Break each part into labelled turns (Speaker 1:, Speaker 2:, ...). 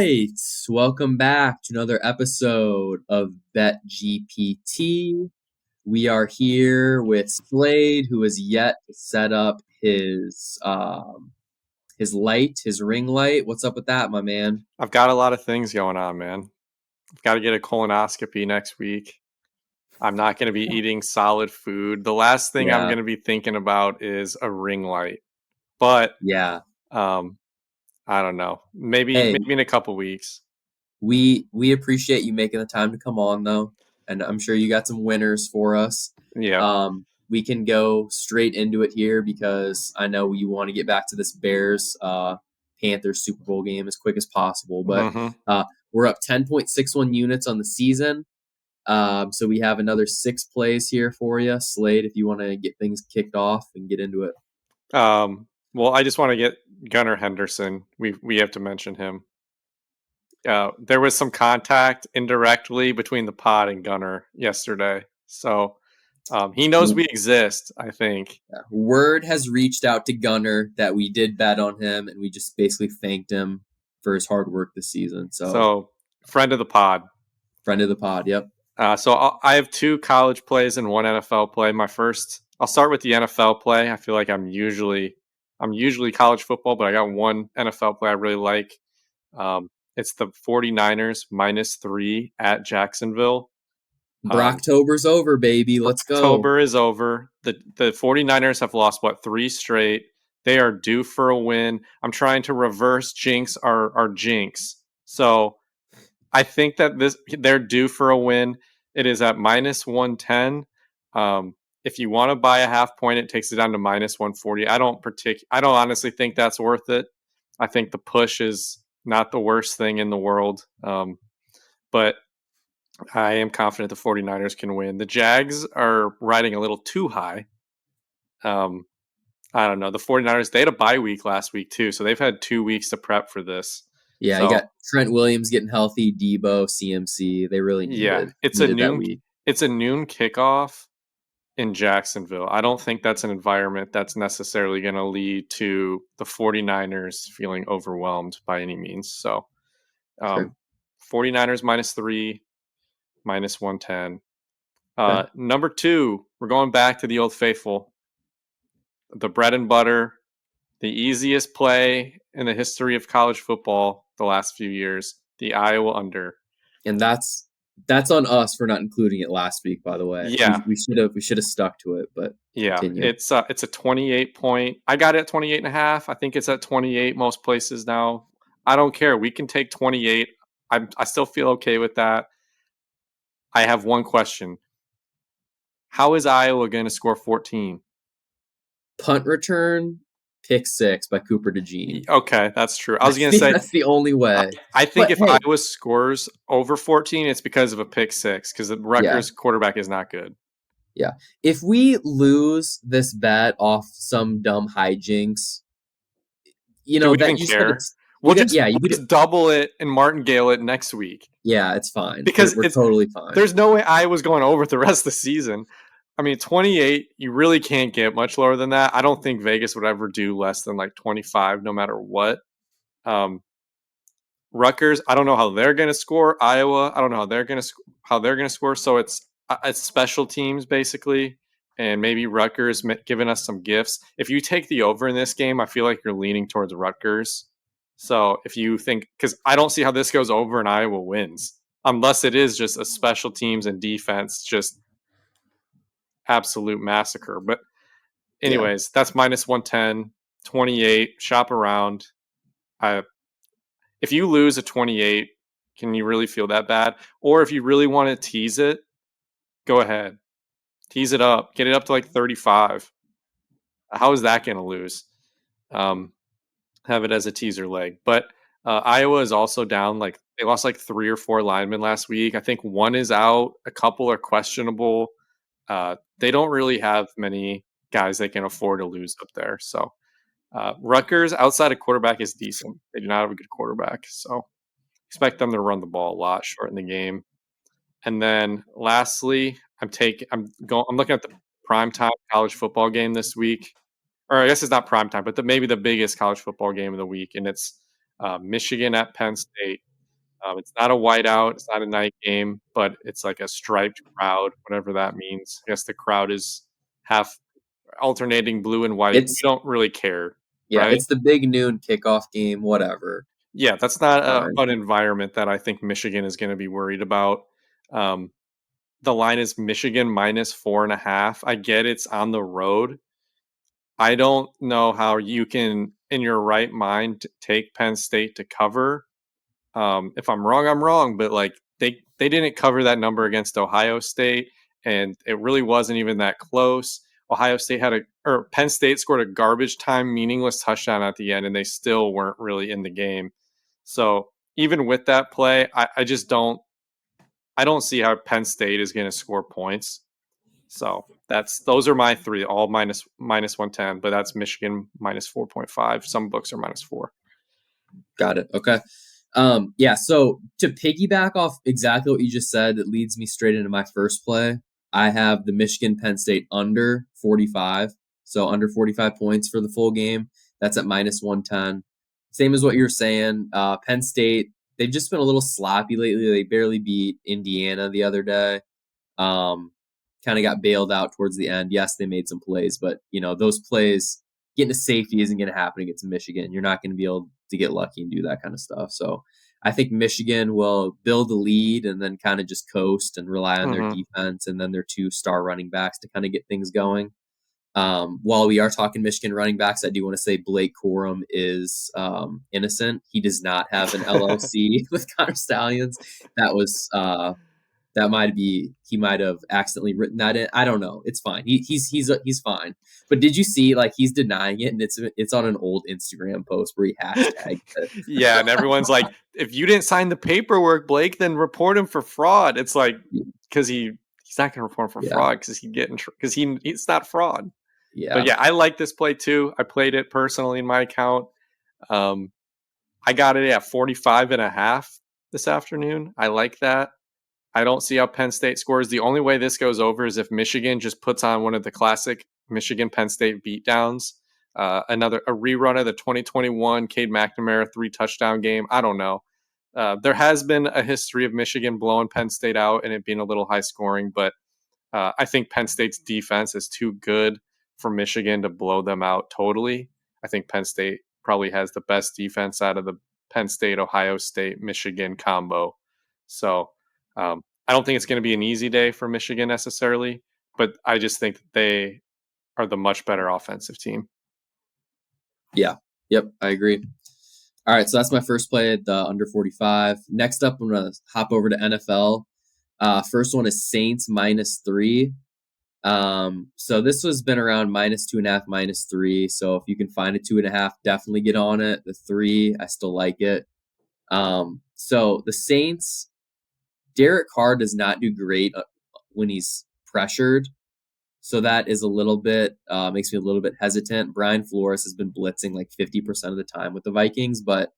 Speaker 1: right. Welcome back to another episode of Bet GPT. We are here with Slade, who has yet to set up his ring light. What's up with that, my man?
Speaker 2: I've got a lot of things going on, man. I've got to get a colonoscopy next week. I'm not going to be eating solid food. The last thing I'm
Speaker 1: Yeah,
Speaker 2: going to be thinking about is a ring light. But
Speaker 1: yeah.
Speaker 2: um, I don't know. Maybe
Speaker 1: Hey,
Speaker 2: in a couple weeks.
Speaker 1: we appreciate you making the time to come on though, and I'm sure you got some winners for us.
Speaker 2: Yeah.
Speaker 1: We can go straight into it here because I know you want to get back to this Bears Panthers Super Bowl game as quick as possible. But
Speaker 2: hmm
Speaker 1: we're up 10.61 units on the season. So we have another 6 plays here for you, Slade, if you want to get things kicked off and get into it.
Speaker 2: Well, I just want to get Gunnar Henderson. We have to mention him. There was some contact indirectly between the pod and Gunnar yesterday. So he knows we exist, I think.
Speaker 1: Word has reached out to Gunnar that we did bet on him, and we just basically thanked him for his hard work this season.
Speaker 2: So friend of the pod.
Speaker 1: Friend of the pod, yep.
Speaker 2: I have 2 college plays and 1 NFL play. I'll start with the NFL play. I feel like I'm usually college football, but I got 1 NFL play I really like. It's the 49ers -3 at Jacksonville.
Speaker 1: Brocktober's over, baby. Let's go.
Speaker 2: October is over. The 49ers have lost 3 straight. They are due for a win. I'm trying to reverse jinx our jinx. So I think that they're due for a win. It is at -110. If you want to buy a half point, it takes it down to -140. I don't honestly think that's worth it. I think the push is not the worst thing in the world. But I am confident the 49ers can win. The Jags are riding a little too high. I don't know. The 49ers, they had a bye week last week too, so they've had 2 weeks to prep for this.
Speaker 1: Yeah,
Speaker 2: So,
Speaker 1: you got Trent Williams getting healthy, Debo, CMC. They really needed that week.
Speaker 2: It's a noon kickoff in Jacksonville. I don't think that's an environment that's necessarily going to lead to the 49ers feeling overwhelmed by any means. So,
Speaker 1: Sure.
Speaker 2: 49ers -3, -110.
Speaker 1: Okay.
Speaker 2: Number 2, we're going back to the Old Faithful, the bread and butter, the easiest play in the history of college football the last few years, the Iowa under.
Speaker 1: And that's on us for not including it last week, by the way.
Speaker 2: Yeah.
Speaker 1: We should have stuck to it, but
Speaker 2: Yeah,
Speaker 1: continue.
Speaker 2: it's a 28 point. I got it at 28 and a half. I think it's at 28 most places now. I don't care. We can take 28. I still feel okay with that. I have one question. How is Iowa going to score 14?
Speaker 1: Punt return, pick 6 by Cooper DeJean.
Speaker 2: Okay, that's true. I was going to say
Speaker 1: that's the only way.
Speaker 2: I think
Speaker 1: But,
Speaker 2: if Iowa scores over 14, it's because of a pick 6 because the Rutgers quarterback is not good.
Speaker 1: Yeah. If we lose this bet off some dumb hijinks,
Speaker 2: Do we even care? We'll just double it and martingale it next week.
Speaker 1: Yeah, it's fine.
Speaker 2: Because
Speaker 1: we're totally fine.
Speaker 2: There's no way Iowa's going over the rest of the season. I mean, 28, you really can't get much lower than that. I don't think Vegas would ever do less than like 25, no matter what. Rutgers, I don't know how they're going to score. Iowa, I don't know how they're going to score. So it's special teams basically, and maybe Rutgers giving us some gifts. If you take the over in this game, I feel like you're leaning towards Rutgers. So if you think, because I don't see how this goes over and Iowa wins, unless it is just a special teams and defense, just absolute massacre. But anyways, that's -110, 28, shop around. If you lose a 28, can you really feel that bad? Or if you really want to tease it, go ahead. Tease it up. Get it up to like 35. How is that going to lose? Have it as a teaser leg. But Iowa is also down. Like they lost like 3 or 4 linemen last week. I think 1 is out. A couple are questionable. They don't really have many guys they can afford to lose up there. So Rutgers outside of quarterback is decent. They do not have a good quarterback. So expect them to run the ball a lot, shorten the game. And then lastly, I'm looking at the primetime college football game this week. Or I guess it's not primetime, but maybe the biggest college football game of the week. And it's Michigan at Penn State. It's not a whiteout. It's not a night game, but it's like a striped crowd, whatever that means. I guess the crowd is half alternating blue and white. We
Speaker 1: It's
Speaker 2: don't really care,
Speaker 1: yeah,
Speaker 2: right?
Speaker 1: it's the big noon kickoff game, whatever.
Speaker 2: Yeah, that's not
Speaker 1: Fine.
Speaker 2: an environment that I think Michigan is going to be worried about. Um, the line is Michigan minus 4.5. I get it's on the road. I don't know how you can, in your right mind, take Penn State to cover. If I'm wrong, I'm wrong. But like they didn't cover that number against Ohio State, and it really wasn't even that close. Ohio State had Penn State scored a garbage time, meaningless touchdown at the end, and they still weren't really in the game. So even with that play, I just I don't see how Penn State is going to score points. So those are my three, all minus 110, but that's Michigan minus 4.5. Some books are minus 4.
Speaker 1: Got it. Okay. Yeah, so to piggyback off exactly what you just said, it leads me straight into my first play. I have the Michigan Penn State under 45. So under 45 points for the full game. That's at minus 110. Same as what you're saying. Penn State, they've just been a little sloppy lately. They barely beat Indiana the other day. Um, Kind of got bailed out towards the end. Yes, they made some plays, but those plays getting to safety isn't going to happen against Michigan. You're not going to be able to get lucky and do that kind of stuff. So I think Michigan will build a lead and then kind of just coast and rely on their
Speaker 2: Mm-hmm.
Speaker 1: defense and then their two star running backs to kind of get things going. While we are talking Michigan running backs, I do want to say Blake Corum is innocent. He does not have an LLC with Connor Stallions. That was that might be he might have accidentally written that in. I don't know. It's fine. He's fine. But did you see like he's denying it and it's on an old Instagram post where he hashtagged it.
Speaker 2: Yeah, and everyone's like, if you didn't sign the paperwork, Blake, then report him for fraud. It's like because he's not going to report him for
Speaker 1: Yeah.
Speaker 2: fraud because it's not fraud. But
Speaker 1: Yeah.
Speaker 2: yeah, I like this play too. I played it personally in my account. Um, I got it at 45.5 this afternoon. I like that. I don't see how Penn State scores. The only way this goes over is if Michigan just puts on one of the classic Michigan Penn State beatdowns. A rerun of the 2021 Cade McNamara 3 touchdown game. I don't know. There has been a history of Michigan blowing Penn State out and it being a little high scoring, but I think Penn State's defense is too good for Michigan to blow them out totally. I think Penn State probably has the best defense out of the Penn State, Ohio State, Michigan combo. So I don't think it's going to be an easy day for Michigan necessarily, but I just think that they are the much better offensive team.
Speaker 1: Yeah. Yep. I agree. All right. So that's my first play at the under 45. Next up, I'm going to hop over to NFL. First one is Saints -3. So this has been around -2.5, -3. So if you can find a 2.5, definitely get on it. The 3, I still like it. So the Saints, Derek Carr does not do great when he's pressured. So that is a little bit, makes me a little bit hesitant. Brian Flores has been blitzing like 50% of the time with the Vikings, but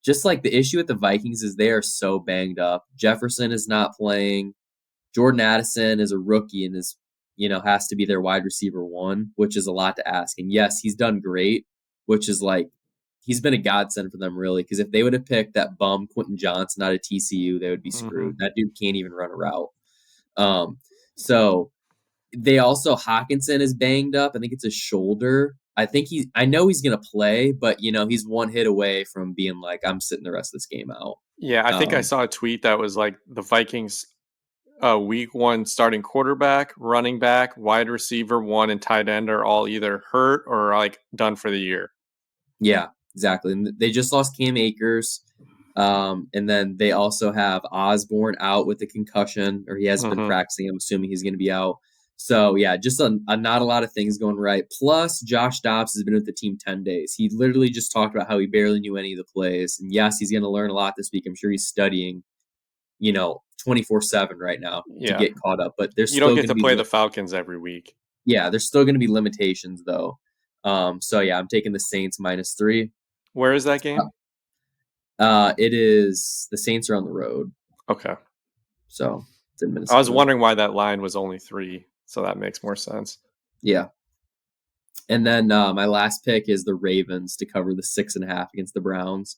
Speaker 1: just like the issue with the Vikings is they are so banged up. Jefferson is not playing. Jordan Addison is a rookie and has to be their wide receiver 1, which is a lot to ask. And yes, he's done great, which is like he's been a godsend for them really. Because if they would have picked that bum Quentin Johnson out of TCU, they would be
Speaker 2: Mm-hmm.
Speaker 1: screwed. That dude can't even run a route. So they also Hawkinson is banged up. I think it's his shoulder. I know he's gonna play, but he's one hit away from being like, I'm sitting the rest of this game out.
Speaker 2: Yeah, I think I
Speaker 1: Um,
Speaker 2: saw a tweet that was like the Vikings week 1 starting quarterback, running back, wide receiver 1, and tight end are all either hurt or like done for the year.
Speaker 1: yeah, exactly. And they just lost Cam Akers. And then they also have Osborne out with a concussion, or he hasn't been
Speaker 2: Mm-hmm.
Speaker 1: practicing. I'm assuming he's going to be out. So, yeah, just not a lot of things going right. Plus, Josh Dobbs has been with the team 10 days. He literally just talked about how he barely knew any of the plays. And yes, he's going to learn a lot this week. I'm sure he's studying, 24/7 right now to
Speaker 2: Yeah.
Speaker 1: get caught up. But there's
Speaker 2: You don't
Speaker 1: still
Speaker 2: get
Speaker 1: going to
Speaker 2: to
Speaker 1: be,
Speaker 2: play the Falcons every week.
Speaker 1: yeah, there's still going to be limitations, though. So, yeah, I'm taking the Saints -3.
Speaker 2: Where is that game?
Speaker 1: It is the Saints are on the road.
Speaker 2: Okay.
Speaker 1: So it's in
Speaker 2: I was
Speaker 1: Minnesota.
Speaker 2: wondering why that line was only 3, so that makes more sense.
Speaker 1: Yeah. And then my last pick is the Ravens to cover the 6.5 against the Browns.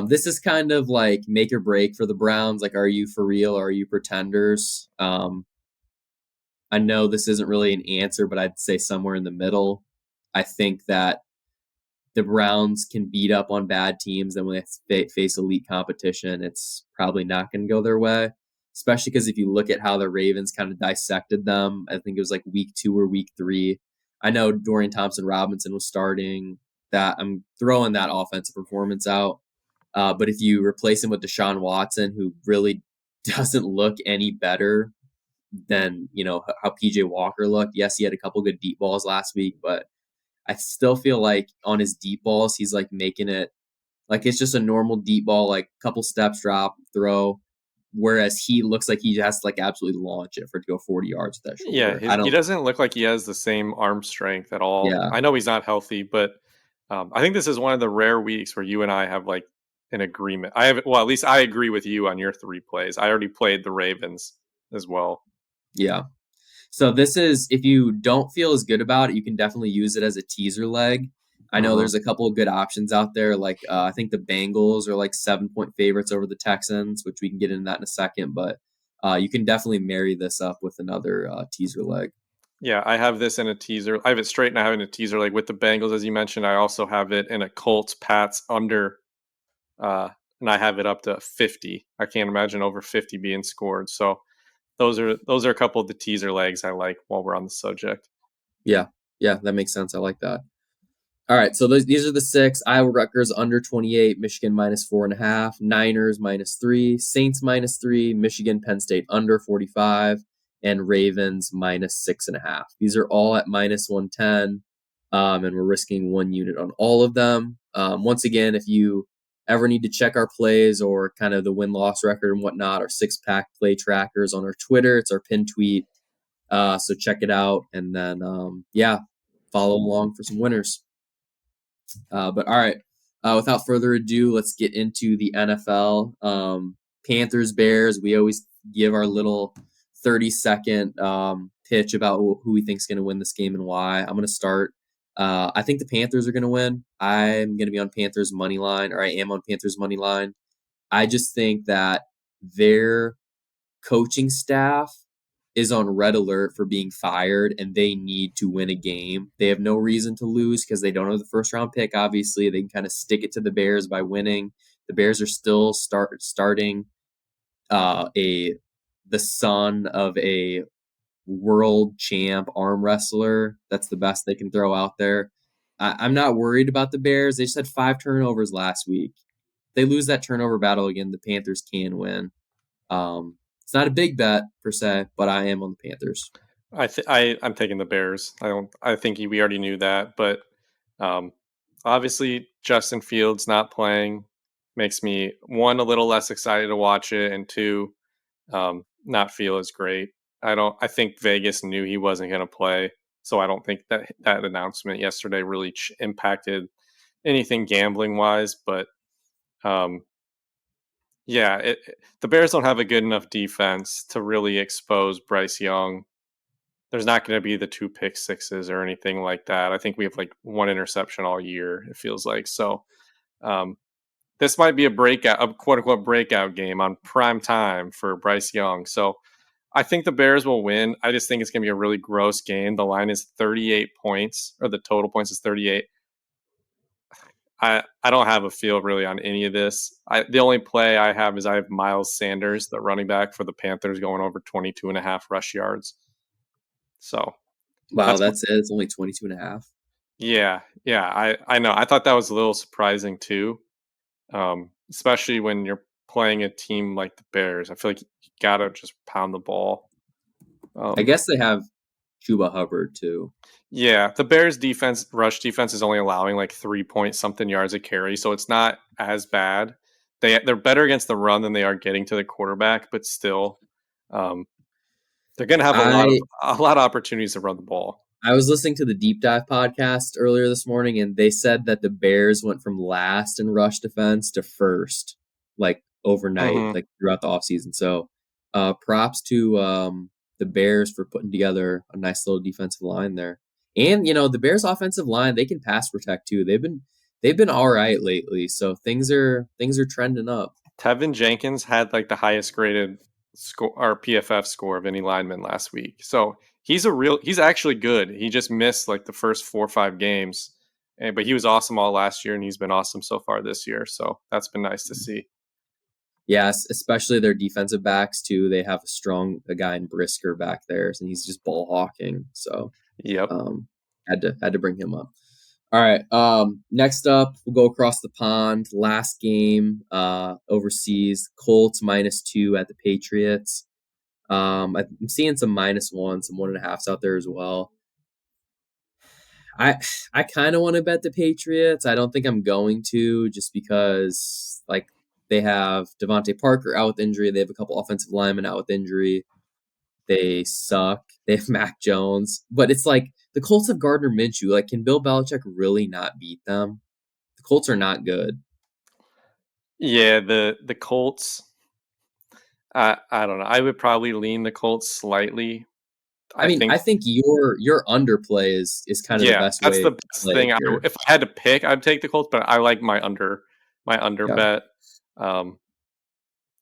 Speaker 1: This is kind of like make or break for the Browns. Like, are you for real? Or are you pretenders? I know this isn't really an answer, but I'd say somewhere in the middle. I think that the Browns can beat up on bad teams, and when they face elite competition, it's probably not going to go their way. Especially because if you look at how the Ravens kind of dissected them, I think it was like week 2 or week 3. I know Dorian Thompson-Robinson was starting. That I'm throwing that offensive performance out. But if you replace him with Deshaun Watson, who really doesn't look any better than how PJ Walker looked. Yes, he had a couple good deep balls last week, but I still feel like on his deep balls, he's like making it like it's just a normal deep ball, like couple steps, drop, throw. Whereas he looks like he has to like absolutely launch it for it to go 40 yards with that
Speaker 2: Yeah,
Speaker 1: shoulder. I
Speaker 2: he
Speaker 1: don't.
Speaker 2: doesn't look like he has the same arm strength at all.
Speaker 1: Yeah,
Speaker 2: I know he's not healthy, but I think this is one of the rare weeks where you and I have like an agreement. I have, well, at least I agree with you on your 3 plays. I already played the Ravens as well.
Speaker 1: yeah. So this is if you don't feel as good about it, you can definitely use it as a teaser leg. I know
Speaker 2: Hmm.
Speaker 1: there's a couple of good options out there. Like I think the Bengals are like 7-point favorites over the Texans, which we can get into that in a second. But you can definitely marry this up with another teaser leg.
Speaker 2: Yeah, I have this in a teaser. I have it straight and I have it in a teaser like with the Bengals, as you mentioned. I also have it in a Colts Pats under, uh, and I have it up to 50. I can't imagine over 50 being scored. So those are a couple of the teaser legs I like while we're on the subject.
Speaker 1: Yeah, yeah, that makes sense. I like that. All right, so these are the 6. Iowa Rutgers under 28, Michigan -4.5, Niners -3, Saints -3, Michigan Penn State under 45, and Ravens -6.5. These are all at -110, and we're risking 1 unit on all of them. Once again, if you ever need to check our plays or kind of the win-loss record and whatnot, our 6-pack play trackers on our Twitter, it's our pin tweet. So check it out, and then yeah, follow along for some winners. But all right, without further ado, let's get into the NFL. Panthers, Bears. We always give our little 30-second pitch about who we think is going to win this game and why. I'm going to start. I think the Panthers are going to win. I'm going to be on Panthers money line, or I am on Panthers money line. I just think that their coaching staff is on red alert for being fired and they need to win a game. They have no reason to lose because they don't have the first round pick. Obviously, they can kind of stick it to the Bears by winning. The Bears are still starting a the son of a world champ arm wrestler. That's the best they can throw out there. I'm not worried about the Bears. They just had 5 turnovers last week. If they lose that turnover battle again, the Panthers can win. It's not a big bet per se, but I am on the Panthers.
Speaker 2: I'm taking the Bears. I don't. I think we already knew that, but um, obviously Justin Fields not playing makes me, one, a little less excited to watch it, and two, not feel as great. I don't. I think Vegas knew he wasn't going to play, so I don't think that announcement yesterday really impacted anything gambling wise. But um, yeah, the Bears don't have a good enough defense to really expose Bryce Young. There's not going to be the 2 pick sixes or anything like that. I think we have like 1 interception all year, it feels like. So um, this might be a quote unquote breakout game on prime time for Bryce Young. So I think the Bears will win. I just think it's going to be a really gross game. The line is 38 points, or the total points is 38. I don't have a feel really on any of this. The only play I have is I have Miles Sanders, the running back for the Panthers, going over 22.5 rush yards. So
Speaker 1: Wow,
Speaker 2: that's
Speaker 1: that's it. It's only 22.5.
Speaker 2: yeah. I know. I thought that was a little surprising too, especially when you're playing a team like the Bears. I feel like you gotta just pound the ball.
Speaker 1: I
Speaker 2: Um,
Speaker 1: guess they have Chuba Hubbard too.
Speaker 2: yeah, the Bears defense, rush defense, is only allowing like 3 point something yards a carry, so it's not as bad. They're better against the run than they are getting to the quarterback, but still, um, they're gonna have
Speaker 1: I
Speaker 2: a lot of opportunities to run the ball.
Speaker 1: I was listening to the Deep Dive podcast earlier this morning, and they said that the Bears went from last in rush defense to first, like overnight,
Speaker 2: Hmm.
Speaker 1: like throughout the offseason. So, props to the Bears for putting together a nice little defensive line there. And the Bears' offensive line, they can pass protect too. they've been all right lately. So things are trending up.
Speaker 2: Tevin Jenkins had like the highest graded score or PFF score of any lineman last week. So he's actually good. He just missed like the first 4 or 5 games. But he was awesome all last year and he's been awesome so far this year. So that's been nice to see.
Speaker 1: Yes, especially their defensive backs too. They have a guy in Brisker back there, and he's just ball hawking. So
Speaker 2: Yep.
Speaker 1: um had to bring him up. All right. Next up, we'll go across the pond. Last game, overseas. Colts -2 at the Patriots. I'm seeing some -1, some 1.5s out there as well. I I kind of want to bet the Patriots. I don't think I'm going to, just because like they have Devontae Parker out with injury. They have a couple offensive linemen out with injury. They suck. They have Mac Jones, but it's like the Colts have Gardner Minshew. Like, can Bill Belichick really not beat them? The Colts are not good.
Speaker 2: Yeah, the Colts. I don't know. I would probably lean the Colts slightly.
Speaker 1: I
Speaker 2: I
Speaker 1: mean, I
Speaker 2: think
Speaker 1: think your underplay is kind of the
Speaker 2: yeah,
Speaker 1: best
Speaker 2: that's
Speaker 1: way
Speaker 2: the
Speaker 1: to
Speaker 2: best
Speaker 1: play it
Speaker 2: thing.
Speaker 1: here.
Speaker 2: If I had to pick, I'd take the Colts, but I like my under
Speaker 1: Yeah,
Speaker 2: bet. Um,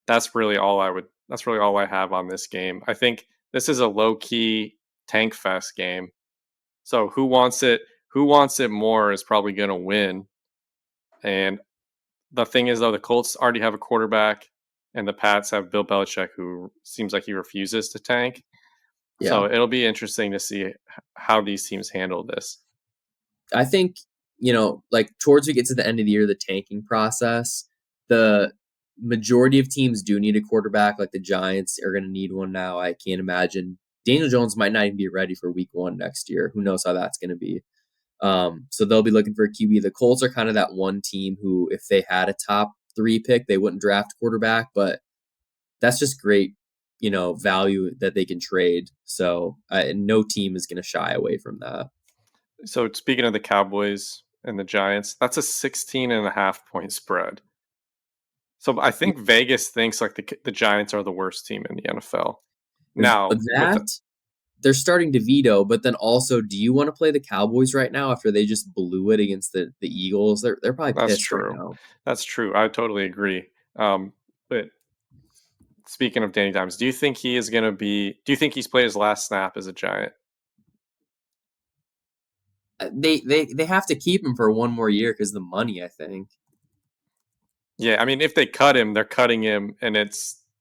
Speaker 2: that's really all I would. That's really all I have on this game. I think this is a low key tank fest game. So who wants it? Who wants it more is probably going to win. And the thing is, though, the Colts already have a quarterback, and the Pats have Bill Belichick, who seems like he refuses to tank. So
Speaker 1: yeah.
Speaker 2: it'll be interesting to see how these teams handle this.
Speaker 1: I think, like towards we get to the end of the year, the tanking process, the majority of teams do need a quarterback. Like the Giants are going to need one now. I can't imagine Daniel Jones might not even be ready for Week 1 next year. Who knows how that's going to be? So they'll be looking for a QB. The Colts are kind of that one team who, if they had a top 3 pick, they wouldn't draft quarterback, but that's just great, value that they can trade. So no team is going to shy away from that.
Speaker 2: So speaking of the Cowboys and the Giants, that's a 16.5 point spread. So I think Vegas thinks like the Giants are the worst team in the NFL. Now, with
Speaker 1: That they're starting to veto, but then also, do you want to play the Cowboys right now after they just blew it against the Eagles? They're probably
Speaker 2: that's
Speaker 1: pissed right
Speaker 2: true.
Speaker 1: now.
Speaker 2: That's true. I totally agree. But speaking of Danny Dimes, do you think he is going to be? Do you think he's played his last snap as a Giant?
Speaker 1: They have to keep him for one more year because the money. I think.
Speaker 2: Yeah, I mean, if they cut him, they're cutting him, and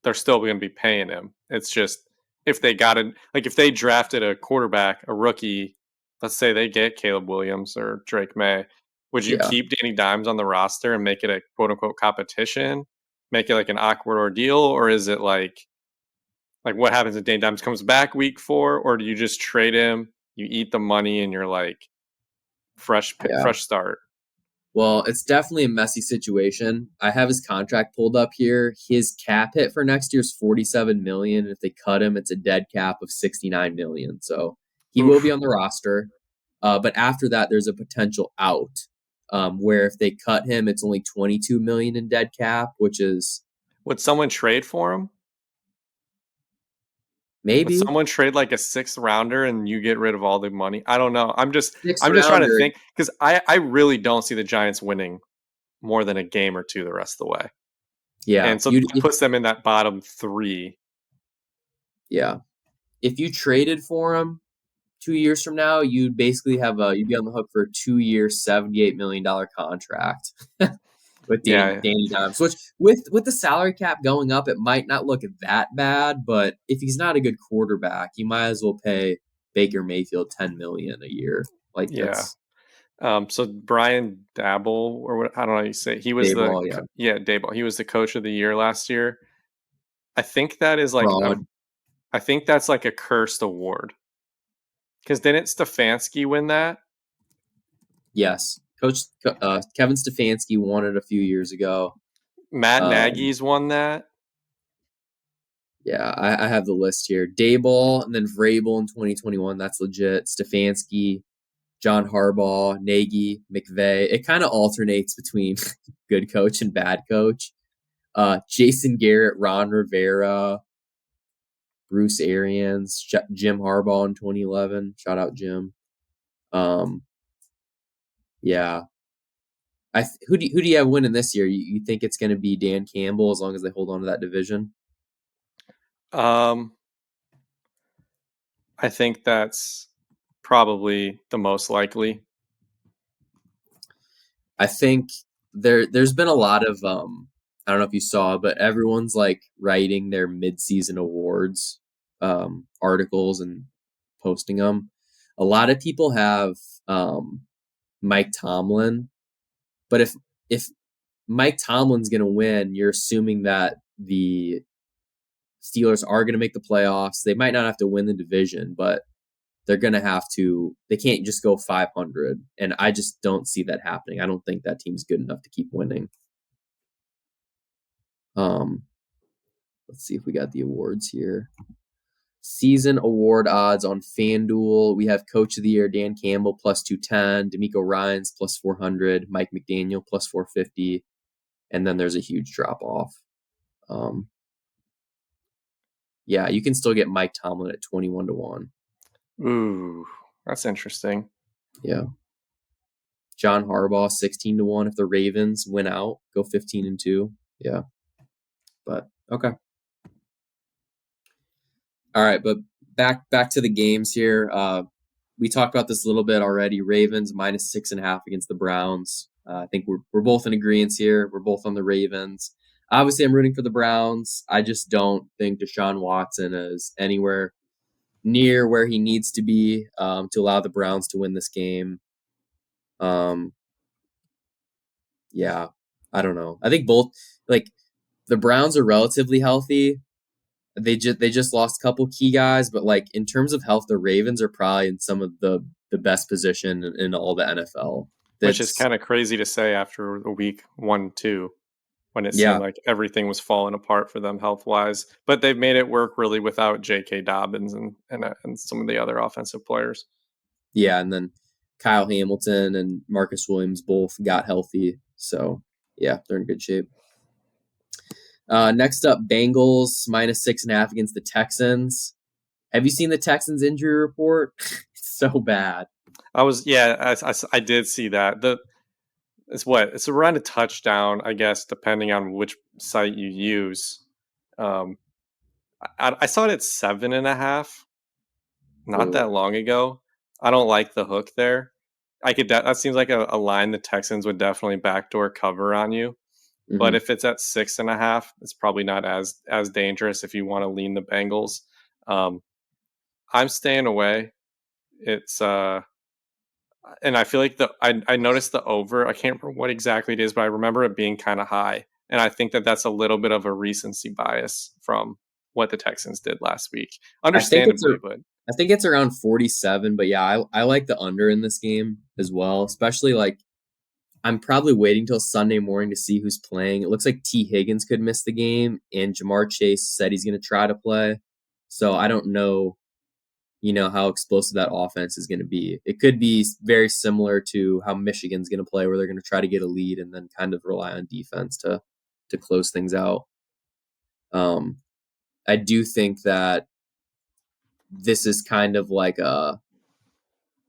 Speaker 2: they're still going to be paying him. It's just if they got it, like if they drafted a quarterback, a rookie, let's say they get Caleb Williams or Drake May, would you
Speaker 1: Yeah,
Speaker 2: keep Danny Dimes on the roster and make it a quote unquote competition, make it like an awkward ordeal, or is it like what happens if Danny Dimes comes back week 4, or do you just trade him, you eat the money, and you're like
Speaker 1: yeah.
Speaker 2: fresh start?
Speaker 1: Well, it's definitely a messy situation. I have his contract pulled up here. His cap hit for next year is 47 million. If they cut him, it's a dead cap of 69 million. So he will be
Speaker 2: Oof.
Speaker 1: on the roster. But after that, there's a potential out, where if they cut him, it's only 22 million in dead cap, which is
Speaker 2: Would someone trade for him? Would
Speaker 1: maybe
Speaker 2: someone trade like a 6th rounder and you get rid of all the money? I don't know.
Speaker 1: sixth
Speaker 2: I'm just trying to
Speaker 1: rounder.
Speaker 2: think because I really don't see the Giants winning more than a game or two the rest of the way.
Speaker 1: Yeah,
Speaker 2: And so that puts them in that bottom 3.
Speaker 1: yeah. If you traded for him 2 years from now, you'd basically you'd be on the hook for a 2-year, $78 million contract with
Speaker 2: Yeah.
Speaker 1: Danny Dimes. Which with the salary cap going up, it might not look that bad, but if he's not a good quarterback, you might as well pay Baker Mayfield 10 million a year. Like
Speaker 2: Yeah.
Speaker 1: that's
Speaker 2: So Brian Dabble, or what, I don't know how you say, he was
Speaker 1: Dayball, yeah.
Speaker 2: yeah, Dayball. He was the coach of the year last year. I think that is like
Speaker 1: Fraud.
Speaker 2: I think that's like a cursed award. Because didn't Stefanski win that?
Speaker 1: Yes. Coach Kevin Stefanski won it a few years ago.
Speaker 2: Matt
Speaker 1: Um,
Speaker 2: Nagy's won that.
Speaker 1: yeah, I have the list here. Dayball and then Vrabel in 2021. That's legit. Stefanski, John Harbaugh, Nagy, McVay. It kind of alternates between good coach and bad coach. Jason Garrett, Ron Rivera, Bruce Arians, Jim Harbaugh in 2011. Shout out Jim. Um, yeah, Who do you have winning this year? You think it's going to be Dan Campbell as long as they hold on to that division?
Speaker 2: Um, I think that's probably the most likely.
Speaker 1: I think there's been a lot of I don't know if you saw, but everyone's like writing their midseason awards articles and posting them. A lot of people have Mike Tomlin, but if Mike Tomlin's going to win, you're assuming that the Steelers are going to make the playoffs. They might not have to win the division, but they're going to have to. They can't just go 500, and I just don't see that happening. I don't think that team's good enough to keep winning. Um, let's see if we got the awards here. Season award odds on FanDuel. We have Coach of the Year Dan Campbell plus 210, D'Amico Ryans plus 400, Mike McDaniel plus 450, and then there's a huge drop off. Yeah, you can still get Mike Tomlin at 21-1.
Speaker 2: Ooh, that's interesting.
Speaker 1: Yeah. John Harbaugh 16-1 if the Ravens win out, go 15-2. Yeah. But okay. All right, but back to the games here. We talked about this a little bit already. Ravens minus 6.5 against the Browns. I think we're both in agreement here. We're both on the Ravens. Obviously, I'm rooting for the Browns. I just don't think Deshaun Watson is anywhere near where he needs to be to allow the Browns to win this game. Yeah, I don't know. I think both like the Browns are relatively healthy. They just lost a couple key guys, but like in terms of health, the Ravens are probably in some of the best position in all the NFL.
Speaker 2: Which is
Speaker 1: That's
Speaker 2: kind of crazy to say after the week 1-2, when it seemed
Speaker 1: yeah,
Speaker 2: like everything was falling apart for them health wise. But they've made it work really without J.K. Dobbins and some of the other offensive players.
Speaker 1: yeah, and then Kyle Hamilton and Marcus Williams both got healthy, so yeah, they're in good shape. Next up, Bengals minus 6.5 against the Texans. Have you seen the Texans injury report? It's so bad.
Speaker 2: I did see that. It's around a touchdown, I guess, depending on which site you use. Um, I saw it at 7.5 not
Speaker 1: Ooh.
Speaker 2: that long ago. I don't like the hook there. That seems like a line the Texans would definitely backdoor cover on you. But
Speaker 1: Mm-hmm.
Speaker 2: if it's at 6.5, it's probably not as dangerous if you want to lean the Bengals. Um, I'm staying away. It's and I feel like I noticed the over. I can't remember what exactly it is, but I remember it being kind of high, and I think that that's a little bit of a recency bias from what the Texans did last week,
Speaker 1: I think it's
Speaker 2: understandably. But
Speaker 1: I think it's around 47, but yeah, I like the under in this game as well, especially like I'm probably waiting till Sunday morning to see who's playing. It looks like T. Higgins could miss the game, and Jamar Chase said he's going to try to play. So I don't know, how explosive that offense is going to be. It could be very similar to how Michigan's going to play, where they're going to try to get a lead and then kind of rely on defense to close things out. I do think that this is kind of like a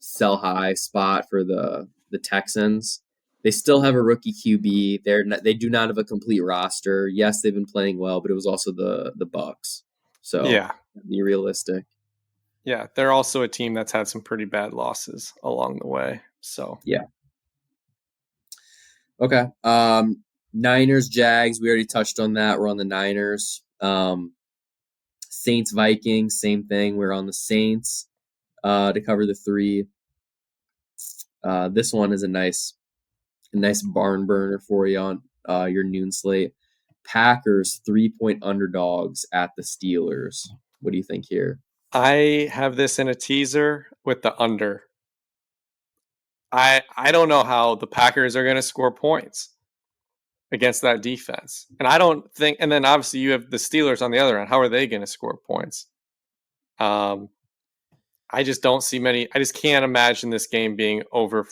Speaker 1: sell high spot for the Texans. They still have a rookie QB. They do not have a complete roster. Yes, they've been playing well, but it was also the Bucks. So
Speaker 2: yeah,
Speaker 1: be realistic.
Speaker 2: yeah, they're also a team that's had some pretty bad losses along the way. So
Speaker 1: Yeah. Okay. Niners, Jags. We already touched on that. We're on the Niners. Saints, Vikings. Same thing. We're on the Saints to cover the 3. This one is a nice barn burner for you on your noon slate. Packers 3-point underdogs at the Steelers. What do you think here?
Speaker 2: I have this in a teaser with the under. I don't know how the Packers are going to score points against that defense. And I don't think, and then obviously you have the Steelers on the other end. How are they going to score points? I just don't see many. I just can't imagine this game being over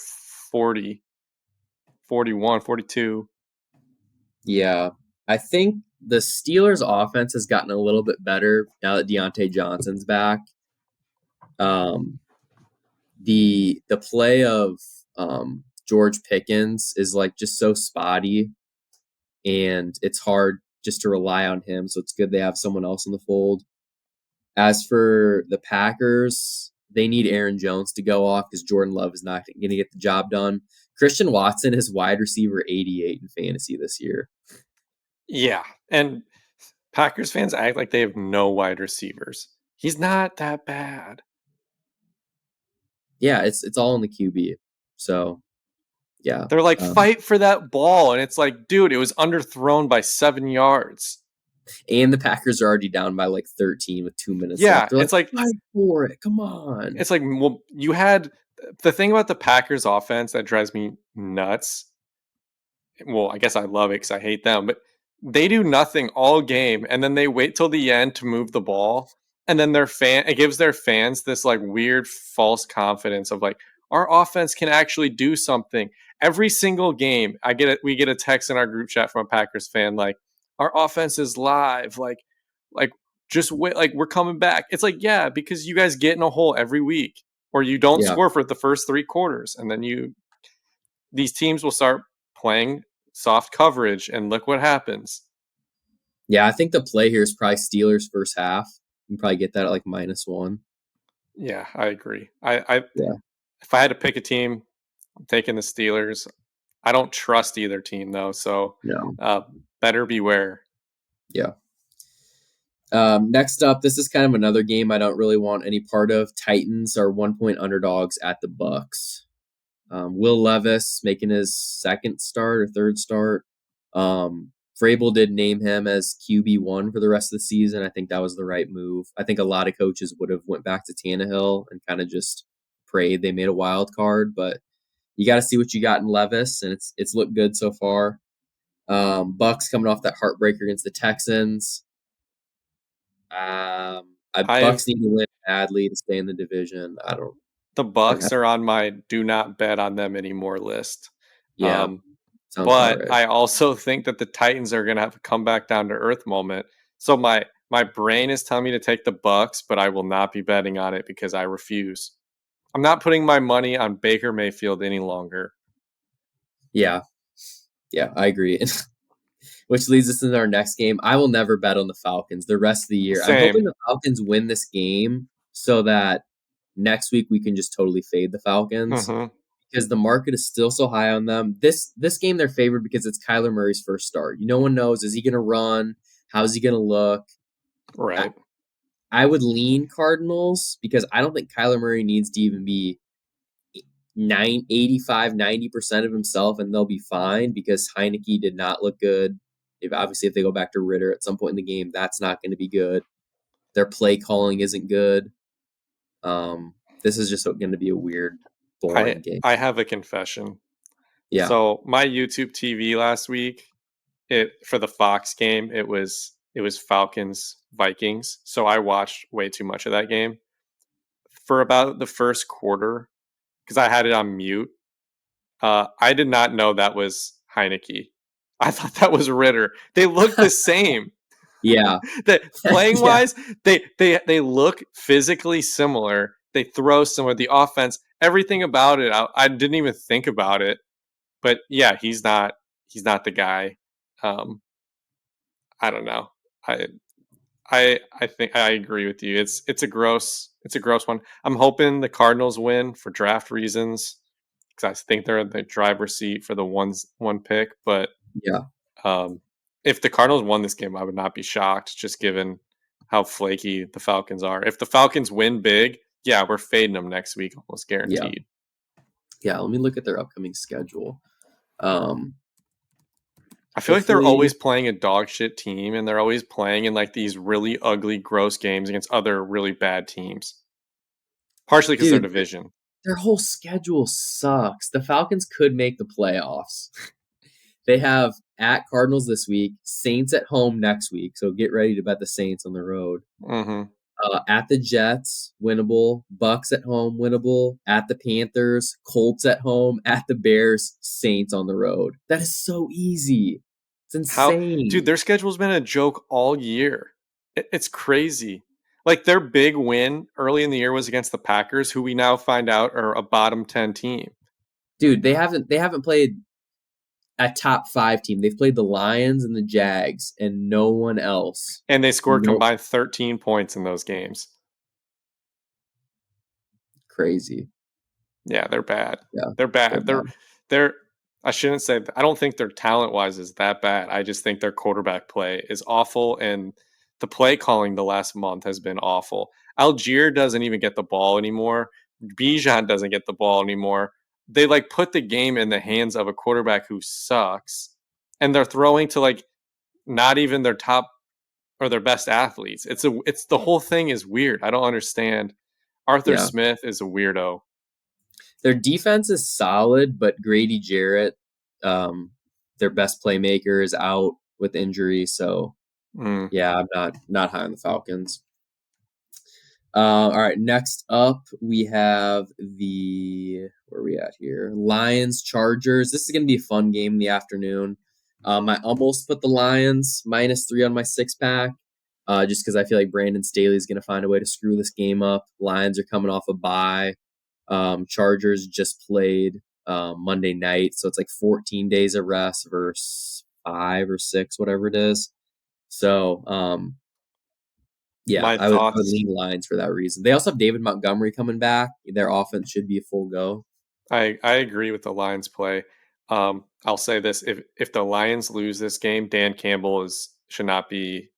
Speaker 2: 40, 41, 42.
Speaker 1: Yeah, I think the Steelers' offense has gotten a little bit better now that Deontay Johnson's back. Um, the play of George Pickens is like just so spotty, and it's hard just to rely on him. So it's good they have someone else in the fold. As for the Packers, they need Aaron Jones to go off because Jordan Love is not going to get the job done. Christian Watson is wide receiver 88 in fantasy this year.
Speaker 2: Yeah. And Packers fans act like they have no wide receivers. He's not that bad.
Speaker 1: Yeah, it's all in the QB. So, yeah.
Speaker 2: They're like, fight for that ball. And it's like, dude, it was underthrown by 7 yards.
Speaker 1: And the Packers are already down by like 13 with 2 minutes
Speaker 2: Yeah,
Speaker 1: left. They're
Speaker 2: it's like,
Speaker 1: fight for it. Come on.
Speaker 2: it's like, well, you had the thing about the Packers offense that drives me nuts. Well, I guess I love it because I hate them, but they do nothing all game, and then they wait till the end to move the ball, and then it gives their fans this like weird false confidence of like our offense can actually do something. Every single game, we get a text in our group chat from a Packers fan like our offense is live, like just wait, like we're coming back. It's like, yeah, because you guys get in a hole every week, or you don't
Speaker 1: Yeah.
Speaker 2: score for the first 3 quarters, and then these teams will start playing soft coverage, and look what happens.
Speaker 1: Yeah, I think the play here is probably Steelers first half. You can probably get that at like -1.
Speaker 2: Yeah, I agree.
Speaker 1: Yeah.
Speaker 2: If I had to pick a team, I'm taking the Steelers. I don't trust either team though, so
Speaker 1: No.
Speaker 2: better beware.
Speaker 1: Yeah. Next up, this is kind of another game I don't really want any part of. Titans are 1-point underdogs at the Bucks. Will Levis making his second start or third start. Vrabel did name him as QB1 for the rest of the season. I think that was the right move. I think a lot of coaches would have went back to Tannehill and kind of just prayed they made a wild card, but you got to see what you got in Levis, and it's looked good so far. Bucks coming off that heartbreaker against the Texans. Bucks need to win badly to stay in the division.
Speaker 2: The Bucks are on my do not bet on them anymore list.
Speaker 1: Yeah, sounds about
Speaker 2: But
Speaker 1: right.
Speaker 2: I also think that the Titans are going to have a come back down to earth moment. So my brain is telling me to take the Bucks, but I will not be betting on it because I refuse. I'm not putting my money on Baker Mayfield any longer.
Speaker 1: Yeah, I agree. Which leads us into our next game. I will never bet on the Falcons the rest of the year.
Speaker 2: Same.
Speaker 1: I'm hoping the Falcons win this game so that next week we can just totally fade the Falcons because the market is still so high on them. This game they're favored because it's Kyler Murray's first start. No one knows, is he going to run? How's he going to look?
Speaker 2: Right.
Speaker 1: I would lean Cardinals because I don't think Kyler Murray needs to even be 85-90% of himself, and they'll be fine because Heineke did not look good. If they go back to Ritter at some point in the game, that's not going to be good. Their play calling isn't good. This is just going to be a weird, boring game.
Speaker 2: I have a confession.
Speaker 1: Yeah.
Speaker 2: So my YouTube TV last week, for the Fox game, it was Falcons Vikings. So I watched way too much of that game. For about the first quarter, because I had it on mute, I did not know that was Heineke. I thought that was Ritter. They look the same.
Speaker 1: Yeah.
Speaker 2: Playing wise, they look physically similar. They throw similar. The offense, everything about it, I didn't even think about it. But yeah, he's not the guy. I don't know. I think I agree with you. It's a gross one. I'm hoping the Cardinals win for draft reasons because I think they're in the driver's seat for the one pick. But
Speaker 1: yeah,
Speaker 2: if the Cardinals won this game, I would not be shocked, just given how flaky the Falcons are. If the Falcons win big, yeah, we're fading them next week, almost guaranteed.
Speaker 1: Yeah. Let me look at their upcoming schedule.
Speaker 2: I feel like they're always playing a dog shit team, and they're always playing in like these really ugly, gross games against other really bad teams. Partially because their division.
Speaker 1: Their whole schedule sucks. The Falcons could make the playoffs. They have at Cardinals this week, Saints at home next week. So get ready to bet the Saints on the road. At the Jets, winnable. Bucks at home, winnable. At the Panthers, Colts at home. At the Bears, Saints on the road. That is so easy. It's insane.
Speaker 2: Dude, their schedule's been a joke all year. It's crazy. Like their big win early in the year was against the Packers, who we now find out are a bottom 10 team.
Speaker 1: Dude, they haven't played a top 5 team. They've played the Lions and the Jags and no one else.
Speaker 2: And they scored
Speaker 1: Nope.
Speaker 2: combined 13 points in those games.
Speaker 1: Crazy.
Speaker 2: Yeah, they're bad.
Speaker 1: Yeah.
Speaker 2: They're
Speaker 1: They're
Speaker 2: bad.
Speaker 1: bad.
Speaker 2: They're I shouldn't say I don't think their talent wise is that bad. I just think their quarterback play is awful, and the play calling the last month has been awful. Algier doesn't even get the ball anymore. Bijan doesn't get the ball anymore. They like put the game in the hands of a quarterback who sucks, and they're throwing to like not even their top or their best athletes. It's the whole thing is weird. I don't understand. Arthur
Speaker 1: Yeah.
Speaker 2: Smith is a weirdo.
Speaker 1: Their defense is solid, but Grady Jarrett, um, their best playmaker, is out with injury. So
Speaker 2: Mm.
Speaker 1: yeah, I'm not high on the Falcons. All right, next up we have where are we at here? Lions Chargers. This is gonna be a fun game in the afternoon. I almost put the Lions -3 on my 6 pack, just because I feel like Brandon Staley is gonna find a way to screw this game up. Lions are coming off a bye. Chargers just played Monday night, so it's like 14 days of rest versus 5 or 6, whatever it is. So yeah,
Speaker 2: My
Speaker 1: I would
Speaker 2: thoughts.
Speaker 1: lean Lions for that reason. They also have David Montgomery coming back. Their offense should be a full go.
Speaker 2: I agree with the Lions play. I'll say this: if the Lions lose this game, Dan Campbell should not be.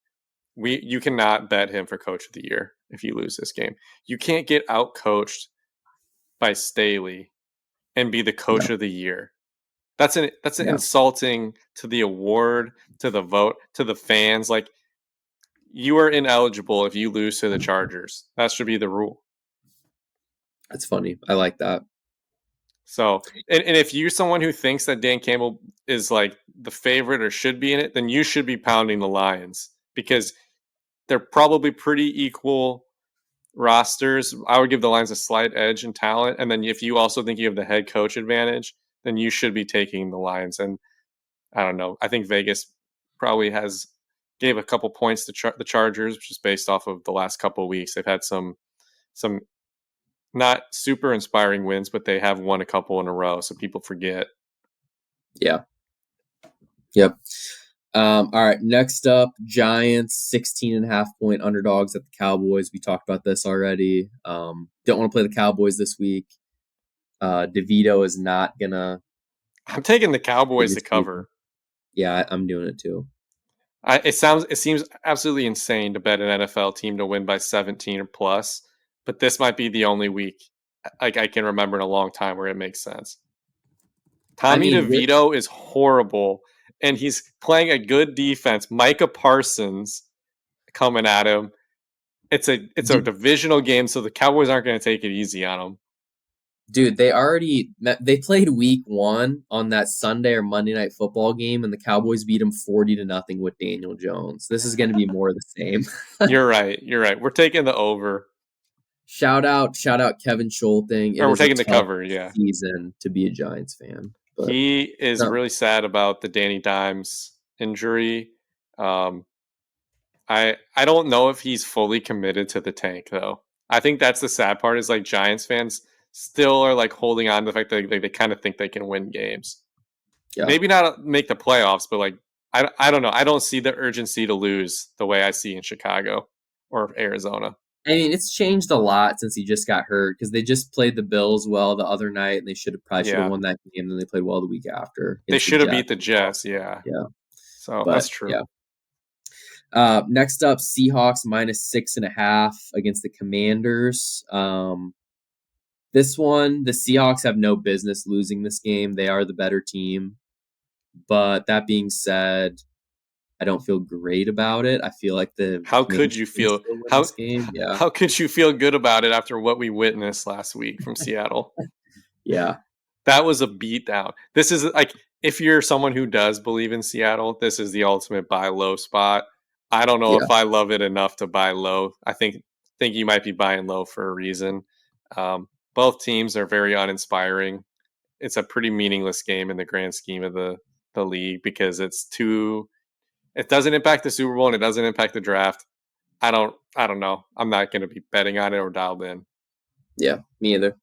Speaker 2: You cannot bet him for Coach of the Year if you lose this game. You can't get out coached by Staley and be the Coach
Speaker 1: Yeah,
Speaker 2: of the Year. That's an
Speaker 1: yeah,
Speaker 2: insulting to the award, to the vote, to the fans. Like you are ineligible if you lose to the Chargers. That should be the rule.
Speaker 1: that's funny. I like that.
Speaker 2: So, and if you're someone who thinks that Dan Campbell is like the favorite or should be in it, then you should be pounding the Lions because they're probably pretty equal rosters. I would give the Lions a slight edge in talent. And then if you also think you have the head coach advantage, then you should be taking the Lions. And I don't know. I think Vegas probably gave a couple points to the Chargers just based off of the last couple of weeks. They've had some not super inspiring wins, but they have won a couple in a row, so people forget.
Speaker 1: Yeah. Yep. All right. Next up, Giants 16.5 point underdogs at the Cowboys. We talked about this already. Don't want to play the Cowboys this week. DeVito is not gonna
Speaker 2: I'm taking the
Speaker 1: win
Speaker 2: Cowboys to
Speaker 1: this game.
Speaker 2: cover.
Speaker 1: Yeah, I'm doing it too.
Speaker 2: It seems absolutely insane to bet an NFL team to win by 17 or plus, but this might be the only week like I can remember in a long time where it makes sense.
Speaker 1: I
Speaker 2: Tommy
Speaker 1: mean,
Speaker 2: DeVito is horrible, and he's playing a good defense. Micah Parsons coming at him. It's a divisional game, so the Cowboys aren't going to take it easy on him.
Speaker 1: dude, they played week 1 on that Sunday or Monday night football game, and the Cowboys beat them 40-0 with Daniel Jones. This is going to be more of the same.
Speaker 2: You're right. You're right. We're taking the over,
Speaker 1: Shout out Kevin Schulting. It
Speaker 2: or we're
Speaker 1: is a
Speaker 2: taking the
Speaker 1: tough
Speaker 2: cover. Yeah.
Speaker 1: season to be a Giants fan, but
Speaker 2: He is
Speaker 1: no,
Speaker 2: really sad about the Danny Dimes injury. Um, I don't know if he's fully committed to the tank though. I think that's the sad part is like Giants fans still are like holding on to the fact that they kind of think they can win games.
Speaker 1: yeah.
Speaker 2: Maybe not make the playoffs, but like I don't know. I don't see the urgency to lose the way I see in Chicago or Arizona.
Speaker 1: I mean, it's changed a lot since he just got hurt because they just played the Bills well the other night, and they should have
Speaker 2: Yeah,
Speaker 1: won that game. And then they played well the week after
Speaker 2: they
Speaker 1: against the
Speaker 2: should have
Speaker 1: Jets.
Speaker 2: beat the Jets. Yeah,
Speaker 1: Yeah,
Speaker 2: so that's
Speaker 1: but
Speaker 2: true.
Speaker 1: yeah. Next up, Seahawks -6.5 against the Commanders. This one, the Seahawks have no business losing this game. They are the better team. But that being said, I don't feel great about it. I feel like the
Speaker 2: How could
Speaker 1: Commanders
Speaker 2: you
Speaker 1: can
Speaker 2: feel
Speaker 1: still win
Speaker 2: how
Speaker 1: this game. Yeah.
Speaker 2: how could you feel good about it after what we witnessed last week from Seattle?
Speaker 1: Yeah.
Speaker 2: That was a beatdown. This is like if you're someone who does believe in Seattle, this is the ultimate buy low spot. I don't know
Speaker 1: Yeah.
Speaker 2: if I love it enough to buy low. I think you might be buying low for a reason. Both teams are very uninspiring. It's a pretty meaningless game in the grand scheme of the league because it doesn't impact the Super Bowl and it doesn't impact the draft. I don't know. I'm not going to be betting on it or dialed in.
Speaker 1: Yeah. Me either.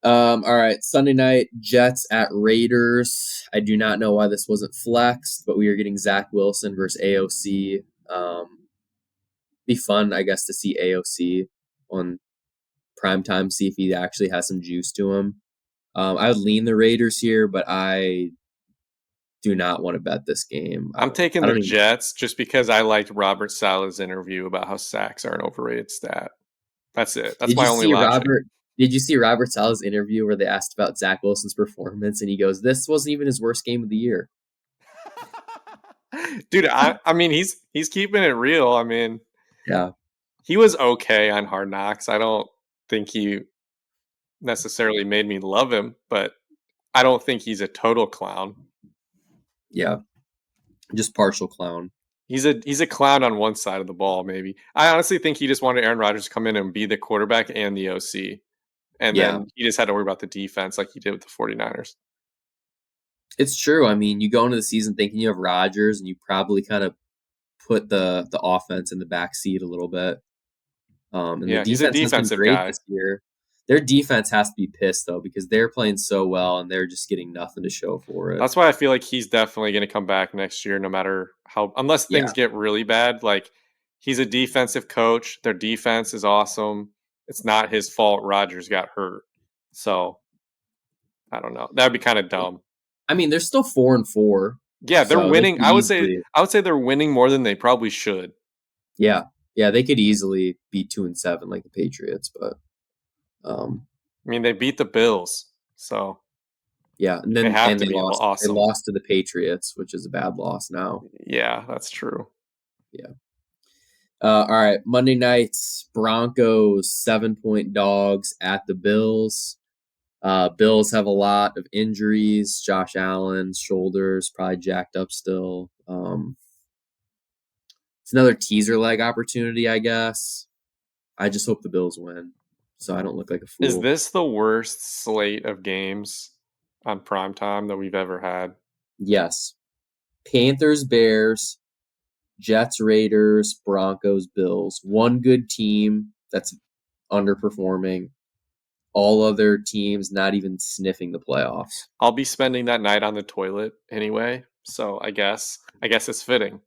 Speaker 1: All right, Sunday night, Jets at Raiders. I do not know why this wasn't flexed, but we are getting Zach Wilson versus AOC. Be fun, I guess, to see AOC on primetime, see if he actually has some juice to him. I would lean the Raiders here, but I do not want to bet this game.
Speaker 2: I'm taking
Speaker 1: I
Speaker 2: the
Speaker 1: don't even.
Speaker 2: Jets just because I liked Robert Sala's interview about how sacks are an overrated stat. That's it. That's
Speaker 1: Did
Speaker 2: my
Speaker 1: you
Speaker 2: only
Speaker 1: see
Speaker 2: logic.
Speaker 1: Robert? Did you see Robert Sala's interview where they asked about Zach Wilson's performance, and he goes, "This wasn't even his worst game of the year."
Speaker 2: Dude, I mean he's keeping it real. I mean,
Speaker 1: Yeah,
Speaker 2: he was okay on Hard Knocks. I don't think he necessarily made me love him, but I don't think he's a total clown.
Speaker 1: yeah, just partial clown.
Speaker 2: He's a clown on one side of the ball, maybe. I honestly think he just wanted Aaron Rodgers to come in and be the quarterback and the OC. And
Speaker 1: Yeah,
Speaker 2: then he just had to worry about the defense like he did with the 49ers.
Speaker 1: it's true. I mean, you go into the season thinking you have Rodgers, and you probably kind of put the offense in the back seat a little bit. And the
Speaker 2: Yeah, he's a
Speaker 1: defense has been
Speaker 2: defensive
Speaker 1: great
Speaker 2: guy.
Speaker 1: this year. Their defense has to be pissed though because they're playing so well and they're just getting nothing to show for it.
Speaker 2: That's why I feel like he's definitely going to come back next year, no matter how, unless
Speaker 1: Yeah,
Speaker 2: things get really bad. Like, he's a defensive coach. Their defense is awesome. It's not his fault Rodgers got hurt. So, I don't know. That would be kind of dumb.
Speaker 1: I mean they're still 4-4,
Speaker 2: Yeah, they're
Speaker 1: so they
Speaker 2: winning.
Speaker 1: could easily.
Speaker 2: I would say they're winning more than they probably should.
Speaker 1: Yeah, yeah, they could easily be 2-7 like the Patriots, but um,
Speaker 2: I mean, they beat the Bills, so
Speaker 1: yeah, and
Speaker 2: they
Speaker 1: then
Speaker 2: have
Speaker 1: and
Speaker 2: to
Speaker 1: they
Speaker 2: be
Speaker 1: lost. They
Speaker 2: awesome.
Speaker 1: lost to the Patriots, which is a bad loss now.
Speaker 2: Yeah, that's true.
Speaker 1: Yeah. All right, Monday nights Broncos 7-point dogs at the Bills. Bills have a lot of injuries. Josh Allen's shoulders probably jacked up still. It's another teaser leg opportunity, I guess. I just hope the Bills win, so I don't look like a
Speaker 2: Is
Speaker 1: fool.
Speaker 2: this the worst slate of games on prime time that we've ever had?
Speaker 1: Yes, Panthers, Bears, Jets, Raiders, Broncos, Bills. One good team that's underperforming. All other teams not even sniffing the playoffs.
Speaker 2: I'll be spending that night on the toilet anyway, so I guess it's fitting.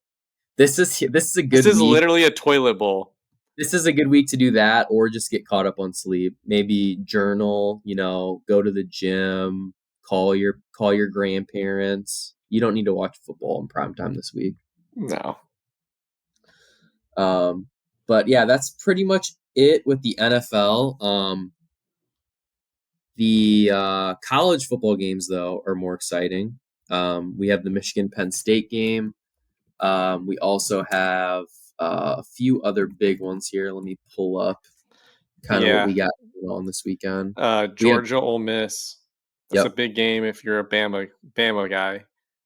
Speaker 1: This is a
Speaker 2: This
Speaker 1: good
Speaker 2: is
Speaker 1: week.
Speaker 2: literally a toilet bowl.
Speaker 1: This is a good week to do that, or just get caught up on sleep. Maybe journal. Go to the gym. Call your grandparents. You don't need to watch football in prime time this week.
Speaker 2: No.
Speaker 1: But yeah, that's pretty much it with the NFL. The college football games though are more exciting. We have the Michigan Penn State game. We also have a few other big ones here. Let me pull up kind of what
Speaker 2: Yeah.
Speaker 1: we got going on this weekend. We have.
Speaker 2: Georgia Ole Miss. That's a
Speaker 1: Yep.
Speaker 2: big game if you're a Bama guy.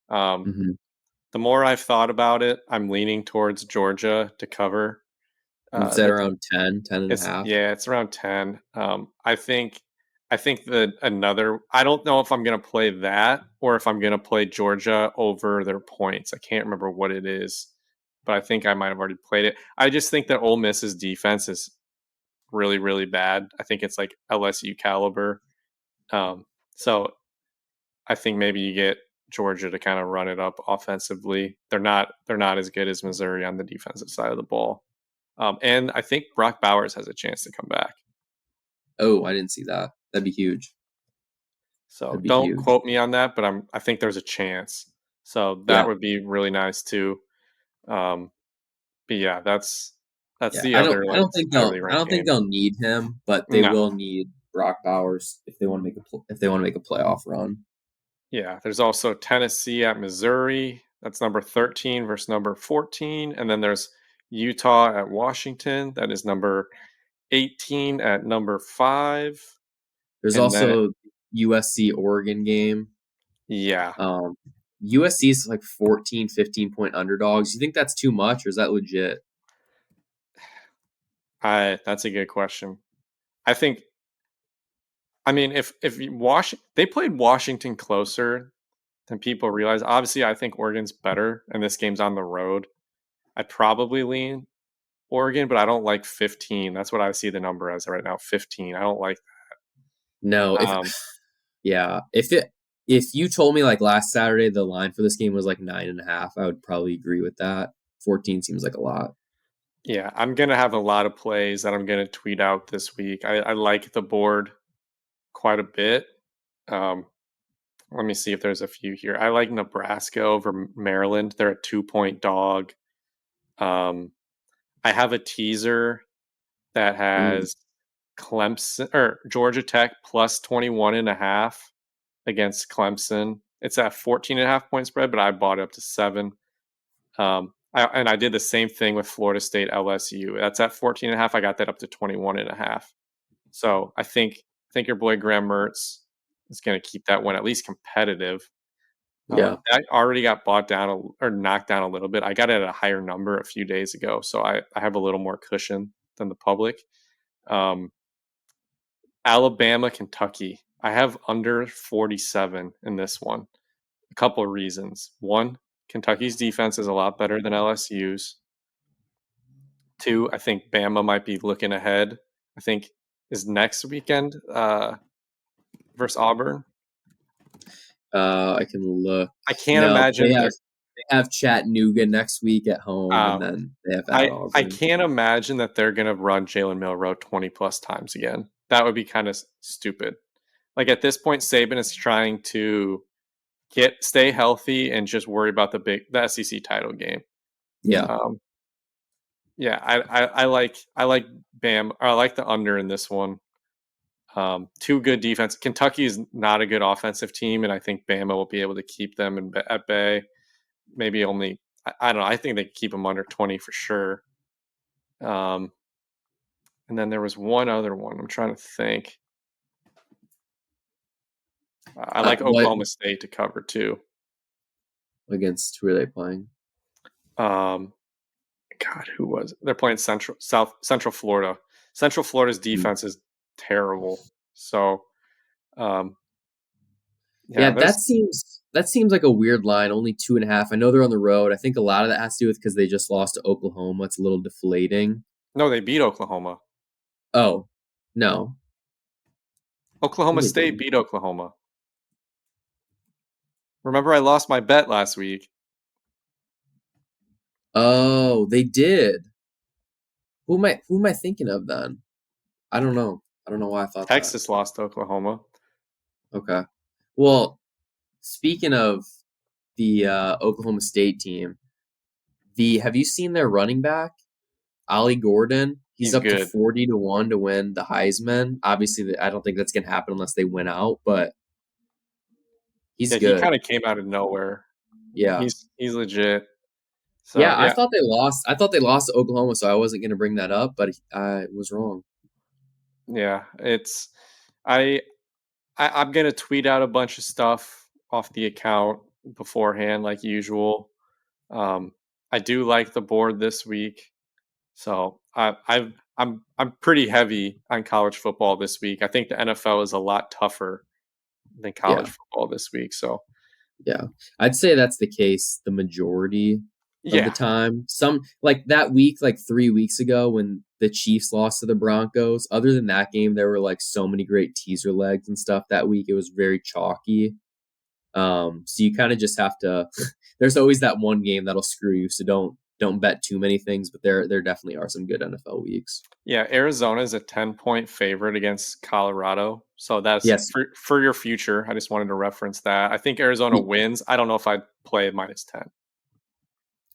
Speaker 2: Um,
Speaker 1: Hmm.
Speaker 2: the more I've thought about it, I'm leaning towards Georgia to cover.
Speaker 1: It's at
Speaker 2: That
Speaker 1: around 10 and a
Speaker 2: It's
Speaker 1: half.
Speaker 2: yeah, it's around 10. I think that another I don't know if I'm gonna play that or if I'm gonna play Georgia over their points. I can't remember what it is, but I think I might have already played it. I just think that Ole Miss's defense is really, really bad. I think it's like LSU caliber. So I think maybe you get Georgia to kind of run it up offensively. They're not as good as Missouri on the defensive side of the ball. And I think Brock Bowers has a chance to come back.
Speaker 1: Oh, I didn't see that. That'd be huge.
Speaker 2: So
Speaker 1: That'd be
Speaker 2: don't
Speaker 1: huge.
Speaker 2: quote me on that, but I think there's a chance. So that
Speaker 1: Yeah.
Speaker 2: would be really nice too. Um, but yeah, that's
Speaker 1: Yeah.
Speaker 2: the
Speaker 1: I don't.
Speaker 2: other
Speaker 1: I
Speaker 2: like
Speaker 1: don't think they'll.
Speaker 2: heavily
Speaker 1: I
Speaker 2: ranked
Speaker 1: don't think
Speaker 2: game.
Speaker 1: they'll need him, but they
Speaker 2: No,
Speaker 1: will need Brock Bowers if they want to if they want to make a playoff run.
Speaker 2: yeah. There's also Tennessee at Missouri. That's number 13 versus number 14, and then there's Utah at Washington. That is number 18 at number 5,
Speaker 1: There's
Speaker 2: and then
Speaker 1: also USC Oregon game.
Speaker 2: yeah,
Speaker 1: Um, USC is like 14, 15 point underdogs. You think that's too much or is that legit?
Speaker 2: I that's a good question. I think I mean if they played Washington closer than people realize. Obviously, I think Oregon's better, and this game's on the road. I'd probably lean Oregon, but I don't like 15. That's what I see the number as right now, 15. I don't like
Speaker 1: No, if
Speaker 2: Um,
Speaker 1: yeah, if you told me like last Saturday the line for this game was like 9.5, I would probably agree with that. 14 seems like a lot.
Speaker 2: yeah, I'm gonna have a lot of plays that I'm gonna tweet out this week. I like the board quite a bit. Um, Let me see if there's a few here. I like Nebraska over Maryland. They're a 2-point dog. Um, I have a teaser that
Speaker 1: Mm,
Speaker 2: has Clemson or Georgia Tech plus 21.5 against Clemson. It's at 14.5 point spread, but I bought it up to 7. And I did the same thing with Florida State LSU. That's at 14.5. I got that up to 21.5. So I think your boy Graham Mertz is going to keep that one at least competitive.
Speaker 1: yeah,
Speaker 2: That already got bought down or knocked down a little bit. I got it at a higher number a few days ago, so I have a little more cushion than the public. Um, Alabama, Kentucky. I have under 47 in this one. A couple of reasons. One, Kentucky's defense is a lot better than LSU's. Two, I think Bama might be looking ahead. I think is next weekend versus Auburn.
Speaker 1: I can look.
Speaker 2: I can't
Speaker 1: No,
Speaker 2: imagine they're.
Speaker 1: they have Chattanooga next week at home, and
Speaker 2: Uh,
Speaker 1: then they have at
Speaker 2: I
Speaker 1: Auburn.
Speaker 2: can't imagine that they're gonna run Jalen Milroe 20 plus times again. That would be kind of stupid. Like at this point, Saban is trying to stay healthy and just worry about the SEC title game.
Speaker 1: Yeah,
Speaker 2: Um, yeah, I like Bam. Or I like the under in this one. Two good defense. Kentucky is not a good offensive team, and I think Bama will be able to keep them at bay. Maybe only I don't know. I think they can keep them under 20 for sure. Um, and then there was one other one. I'm trying to think. I like
Speaker 1: what
Speaker 2: Oklahoma State to cover too.
Speaker 1: against who are they playing?
Speaker 2: Um, God, who was it? They're playing Central Florida. Central Florida's
Speaker 1: Hmm.
Speaker 2: defense is terrible. So, um,
Speaker 1: Yeah,
Speaker 2: yeah, there's
Speaker 1: that seems like a weird line. Only 2.5. I know they're on the road. I think a lot of that has to do with because they just lost to Oklahoma. It's a little deflating.
Speaker 2: no, they beat Oklahoma.
Speaker 1: Oh, no, no,
Speaker 2: Oklahoma
Speaker 1: they
Speaker 2: State
Speaker 1: didn't.
Speaker 2: beat Oklahoma. Remember, I lost my bet last week.
Speaker 1: Oh, they did. Who am I thinking of then? I don't know. I don't know why I thought that.
Speaker 2: Texas lost to Oklahoma.
Speaker 1: Okay. Well, speaking of the Oklahoma State team, have you seen their running back, Ollie Gordon? He's
Speaker 2: He's
Speaker 1: up to
Speaker 2: good.
Speaker 1: 40 to 1 to win the Heisman. Obviously, I don't think that's gonna happen unless they win out, but he's
Speaker 2: Yeah, he
Speaker 1: good.
Speaker 2: kind of came out of nowhere.
Speaker 1: Yeah.
Speaker 2: He's legit. So
Speaker 1: Yeah, I
Speaker 2: yeah,
Speaker 1: thought they lost. I thought they lost to Oklahoma, so I wasn't gonna bring that up, but I was wrong.
Speaker 2: yeah. It's I, I'm gonna tweet out a bunch of stuff off the account beforehand, like usual. Um, I do like the board this week, so I'm pretty heavy on college football this week. I think the NFL is a lot tougher than college
Speaker 1: Yeah.
Speaker 2: football this week. So
Speaker 1: Yeah. I'd say that's the case the majority of the
Speaker 2: yeah,
Speaker 1: time. Some like that week, like 3 weeks ago when the Chiefs lost to the Broncos. Other than that game, there were like so many great teaser legs and stuff that week. It was very chalky. So you kind of just have to there's always that one game that'll screw you, so don't bet too many things, but there definitely are some good NFL weeks.
Speaker 2: yeah. Arizona is a 10-point favorite against Colorado, so that's
Speaker 1: Yes.
Speaker 2: for your future. I just wanted to reference that. I think Arizona
Speaker 1: y-
Speaker 2: wins. I don't know if I'd play -10.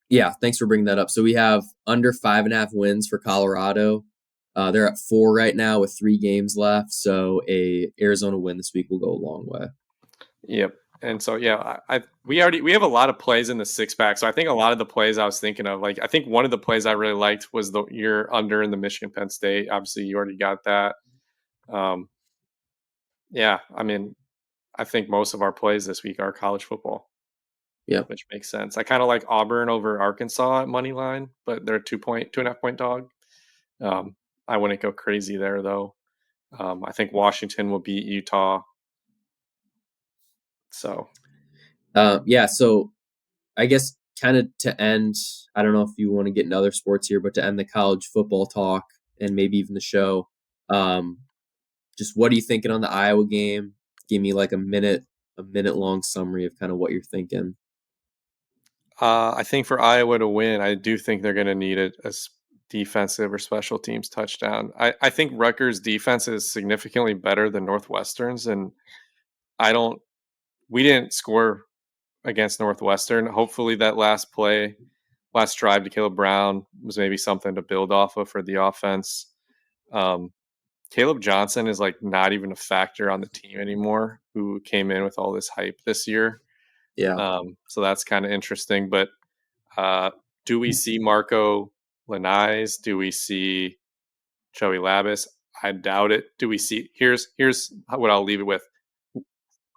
Speaker 1: Yeah, thanks for bringing that up. So we have under 5.5 wins for Colorado. They're at 4 right now with 3 games left. So a Arizona win this week will go a long way.
Speaker 2: Yep. And so yeah, we have a lot of plays in the 6 pack. So I think a lot of the plays I was thinking of, like I think one of the plays I really liked was the year under in the Michigan Penn State. Obviously, you already got that. Um, yeah, I mean, I think most of our plays this week are college football,
Speaker 1: Yep.
Speaker 2: which makes sense. I kind of like Auburn over Arkansas at money line, but they're 2.5 point dog. Um, I wouldn't go crazy there though. I think Washington will beat Utah. So
Speaker 1: Yeah. So I guess kind of to end, I don't know if you want to get into other sports here, but to end the college football talk and maybe even the show, um, just what are you thinking on the Iowa game? Give me like a minute long summary of kind of what you're thinking.
Speaker 2: I think for Iowa to win, I do think they're going to need a defensive or special teams touchdown. I think Rutgers' defense is significantly better than Northwestern's, and I don't. We didn't score against Northwestern. Hopefully, that last play, last drive to Caleb Brown was maybe something to build off of for the offense. Um, Caleb Johnson is like not even a factor on the team anymore, who came in with all this hype this year.
Speaker 1: Yeah.
Speaker 2: So that's kind of interesting. But do we see Marco Lanais? Do we see Joey Labus? I doubt it. Do we see? Here's what I'll leave it with.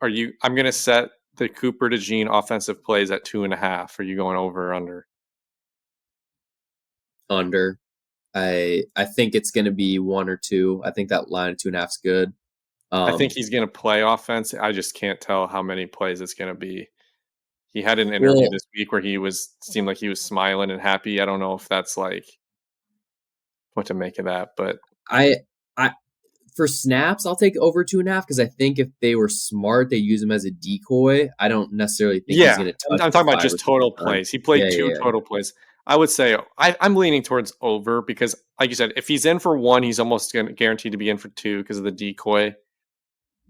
Speaker 2: I'm going to set the Cooper DeJean offensive plays at 2.5. Are you going over or under?
Speaker 1: Under. I think it's going to be 1 or 2. I think that line of 2.5 is good.
Speaker 2: I think he's going to play offense. I just can't tell how many plays it's going to be. He had an interview this week where seemed like he was smiling and happy. I don't know if that's like what to make of that, but
Speaker 1: I for snaps, I'll take over 2.5 because I think if they were smart, they use him as a decoy. I don't necessarily think he's going to touch.
Speaker 2: I'm talking about just total plays. He played two total plays. I would say I'm leaning towards over because, like you said, if he's in for 1, he's almost guaranteed to be in for 2 because of the decoy.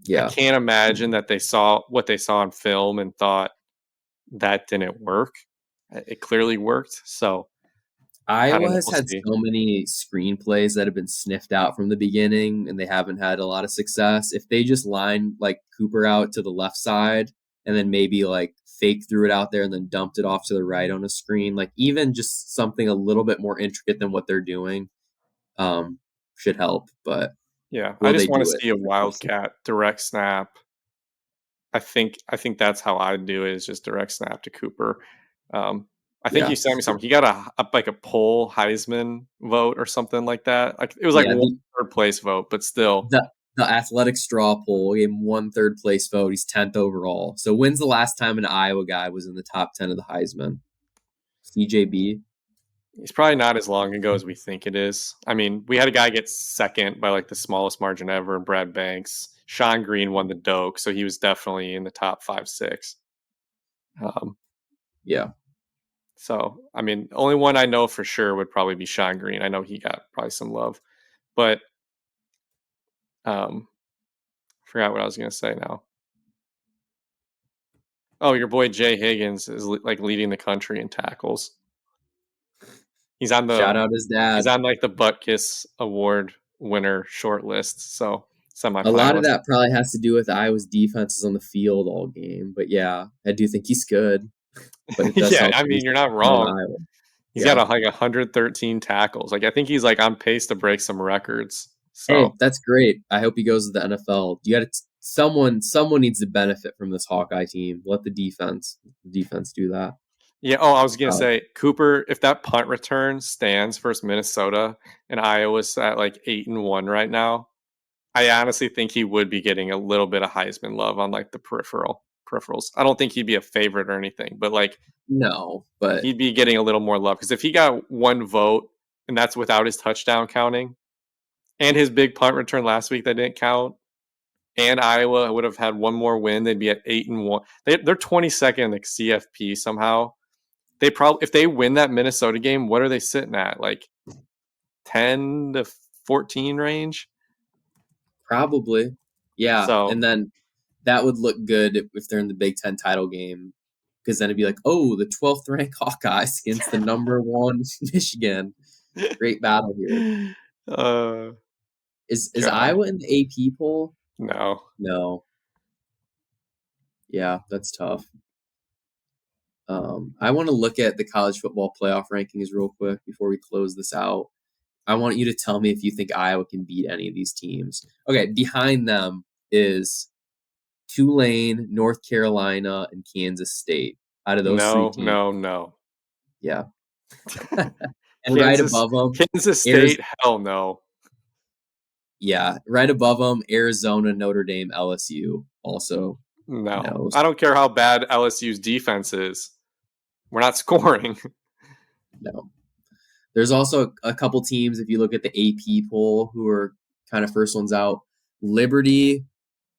Speaker 1: Yeah,
Speaker 2: I can't imagine that they saw what they saw on film and thought that didn't work. It clearly worked. So
Speaker 1: Iowa has had so many screenplays that have been sniffed out from the beginning, and they haven't had a lot of success. If they just line like Cooper out to the left side, and then maybe like fake threw it out there and then dumped it off to the right on a screen, like even just something a little bit more intricate than what they're doing, should help. But
Speaker 2: yeah, I just want to see a wildcat direct snap. I think that's how I'd do it, is just direct snap to Cooper. I think you sent me something. He got a poll Heisman vote or something like that. Like it was like 1/3 place vote, but still.
Speaker 1: The athletic straw poll gave him 1/3 place vote. He's 10th overall. So when's the last time an Iowa guy was in the top 10 of the Heisman? CJB?
Speaker 2: He's probably not as long ago as we think it is. I mean, we had a guy get second by like the smallest margin ever, Brad Banks. Sean Green won the Doak, so he was definitely in the top 5, 6.
Speaker 1: Yeah.
Speaker 2: So, I mean, the only one I know for sure would probably be Sean Green. I know he got probably some love, but forgot what I was going to say now. Oh, your boy Jay Higgins is like leading the country in tackles. He's on the
Speaker 1: shout out his dad.
Speaker 2: He's on like the Butkus Award winner short list. So semifinalist.
Speaker 1: A lot of that probably has to do with Iowa's defenses on the field all game. But yeah, I do think he's good. But it does
Speaker 2: yeah, I mean, you're not wrong. He's got like 113 tackles. Like I think he's like on pace to break some records. So
Speaker 1: hey, that's great. I hope he goes to the NFL. You got to someone needs to benefit from this Hawkeye team. Let the defense do that.
Speaker 2: Yeah. Oh, I was gonna say Cooper. If that punt return stands versus Minnesota and Iowa's at like 8-1 right now, I honestly think he would be getting a little bit of Heisman love on like the peripherals. I don't think he'd be a favorite or anything, but like
Speaker 1: no, but
Speaker 2: he'd be getting a little more love because if he got 1 vote and that's without his touchdown counting, and his big punt return last week that didn't count, and Iowa would have had 1 more win, they'd be at 8-1. They're 22nd in the CFP somehow. They probably, if they win that Minnesota game, what are they sitting at? Like 10 to 14 range?
Speaker 1: Probably. Yeah.
Speaker 2: So,
Speaker 1: and then that would look good if they're in the Big Ten title game. Because then it'd be like, oh, the 12th ranked Hawkeyes against the number 1 Michigan. Great battle here. Is Iowa in the AP poll?
Speaker 2: No.
Speaker 1: Yeah, that's tough. I want to look at the college football playoff rankings real quick before we close this out. I want you to tell me if you think Iowa can beat any of these teams. Okay, behind them is Tulane, North Carolina, and Kansas State. Out of those 3 teams.
Speaker 2: No.
Speaker 1: Yeah. And right above them,
Speaker 2: Kansas State, hell no.
Speaker 1: Yeah, right above them, Arizona, Notre Dame, LSU. Also,
Speaker 2: no. I don't care how bad LSU's defense is. We're not scoring.
Speaker 1: No. There's also a couple teams, if you look at the AP poll, who are kind of first ones out. Liberty,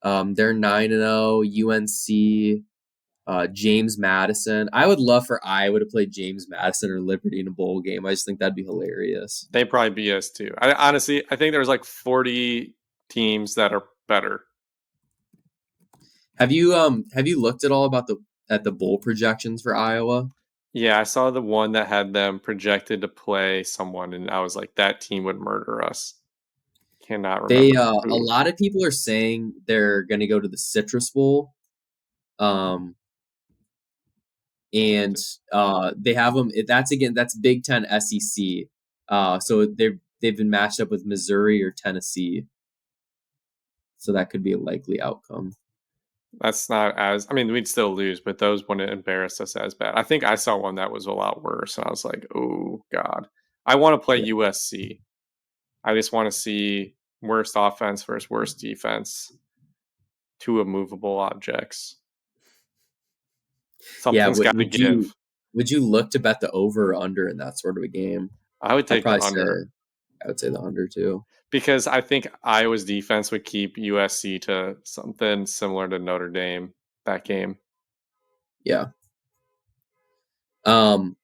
Speaker 1: they're 9-0. UNC, James Madison. I would love for Iowa to play James Madison or Liberty in a bowl game. I just think that'd be hilarious.
Speaker 2: They probably beat us too. I think there's like 40 teams that are better.
Speaker 1: Have you looked at all about the bowl projections for Iowa?
Speaker 2: Yeah, I saw the one that had them projected to play someone, and I was like, that team would murder us. Cannot remember.
Speaker 1: A lot of people are saying they're going to go to the Citrus Bowl. And they have them. That's Big Ten SEC. So they've been matched up with Missouri or Tennessee. So that could be a likely outcome.
Speaker 2: That's not as. I mean, we'd still lose, but those wouldn't embarrass us as bad. I think I saw one that was a lot worse, and I was like, oh God, I want to play USC. I just want to see worst offense versus worst defense. Two immovable objects. Something's got to give.
Speaker 1: Would you look to bet the over or under in that sort of a game?
Speaker 2: I would take the under.
Speaker 1: I would say the under too.
Speaker 2: Because I think Iowa's defense would keep USC to something similar to Notre Dame that game.
Speaker 1: Yeah. One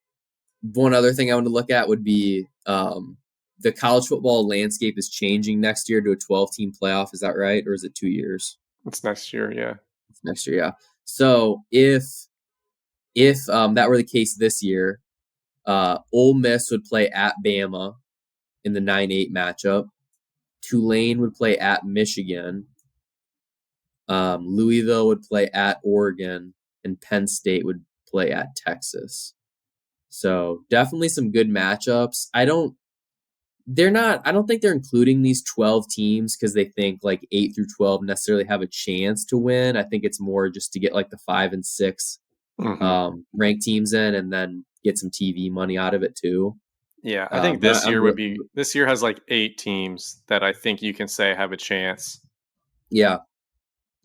Speaker 1: other thing I want to look at would be the college football landscape is changing next year to a 12-team playoff. Is that right? Or is it 2 years?
Speaker 2: It's next year, yeah.
Speaker 1: It's next year, yeah. So if that were the case this year, Ole Miss would play at Bama in the 9-8 matchup. Tulane would play at Michigan. Louisville would play at Oregon, and Penn State would play at Texas. So definitely some good matchups. I don't think they're including these 12 teams because they think like 8 through 12 necessarily have a chance to win. I think it's more just to get like the 5 and 6 ranked teams in, and then get some TV money out of it too.
Speaker 2: Yeah, I think this year has like 8 teams that I think you can say have a chance.
Speaker 1: Yeah,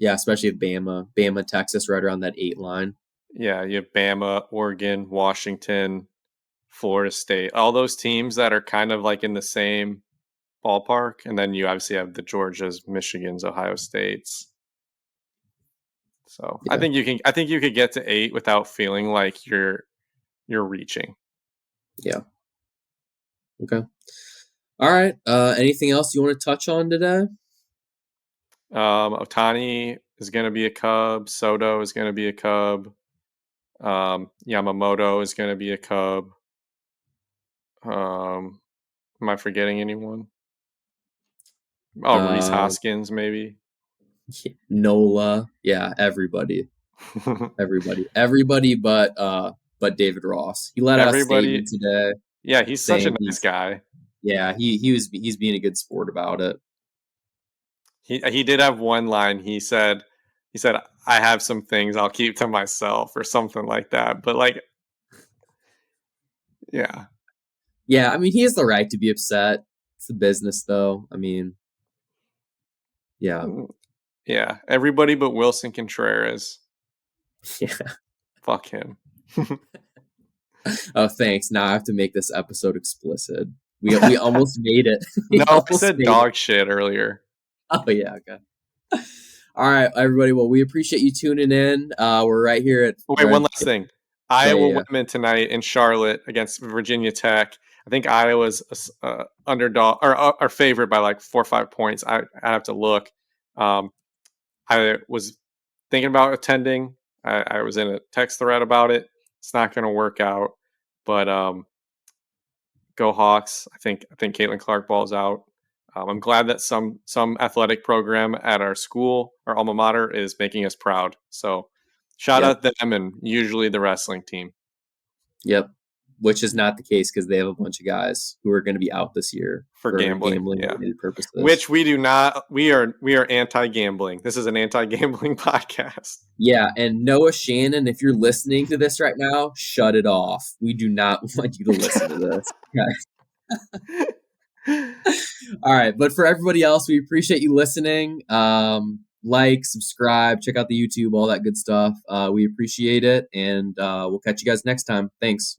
Speaker 1: especially if Bama, Texas, right around that 8 line.
Speaker 2: Yeah, you have Bama, Oregon, Washington, Florida State, all those teams that are kind of like in the same ballpark, and then you obviously have the Georgias, Michigans, Ohio States. So yeah. I think you could get to 8 without feeling like you're reaching.
Speaker 1: Yeah. Okay. All right. Anything else you want to touch on today?
Speaker 2: Otani is going to be a Cub. Soto is going to be a Cub. Yamamoto is going to be a Cub. Am I forgetting anyone? Oh, Rhys Hoskins, maybe.
Speaker 1: Nola. Yeah, everybody. Everybody but David Ross. He let out a statement today.
Speaker 2: Yeah, he's such a nice guy.
Speaker 1: Yeah, he's being a good sport about it.
Speaker 2: He did have one line. He said, I have some things I'll keep to myself or something like that. But like, yeah.
Speaker 1: Yeah, I mean, he has the right to be upset. It's the business, though. I mean, yeah.
Speaker 2: Yeah, everybody but Wilson Contreras.
Speaker 1: Yeah.
Speaker 2: Fuck him.
Speaker 1: Oh, thanks. Now I have to make this episode explicit. We almost made it.
Speaker 2: No, I said dog shit earlier.
Speaker 1: Oh, yeah, okay. All right, everybody. Well, we appreciate you tuning in. We're right here at...
Speaker 2: Wait, one last thing. Iowa women tonight in Charlotte against Virginia Tech. I think Iowa's underdog or favored by like 4 or 5 points. I have to look. I was thinking about attending. I was in a text thread about it. It's not going to work out, but go Hawks. I think Caitlin Clark balls out. I'm glad that some athletic program at our school, our alma mater, is making us proud. So shout out them and usually the wrestling team.
Speaker 1: Yep. Which is not the case because they have a bunch of guys who are going to be out this year
Speaker 2: for gambling
Speaker 1: purposes.
Speaker 2: Which we do not. We are anti-gambling. This is an anti-gambling podcast.
Speaker 1: Yeah, and Noah Shannon, if you're listening to this right now, shut it off. We do not want you to listen to this. All right, but for everybody else, we appreciate you listening. Like, subscribe, check out the YouTube, all that good stuff. We appreciate it, and we'll catch you guys next time. Thanks.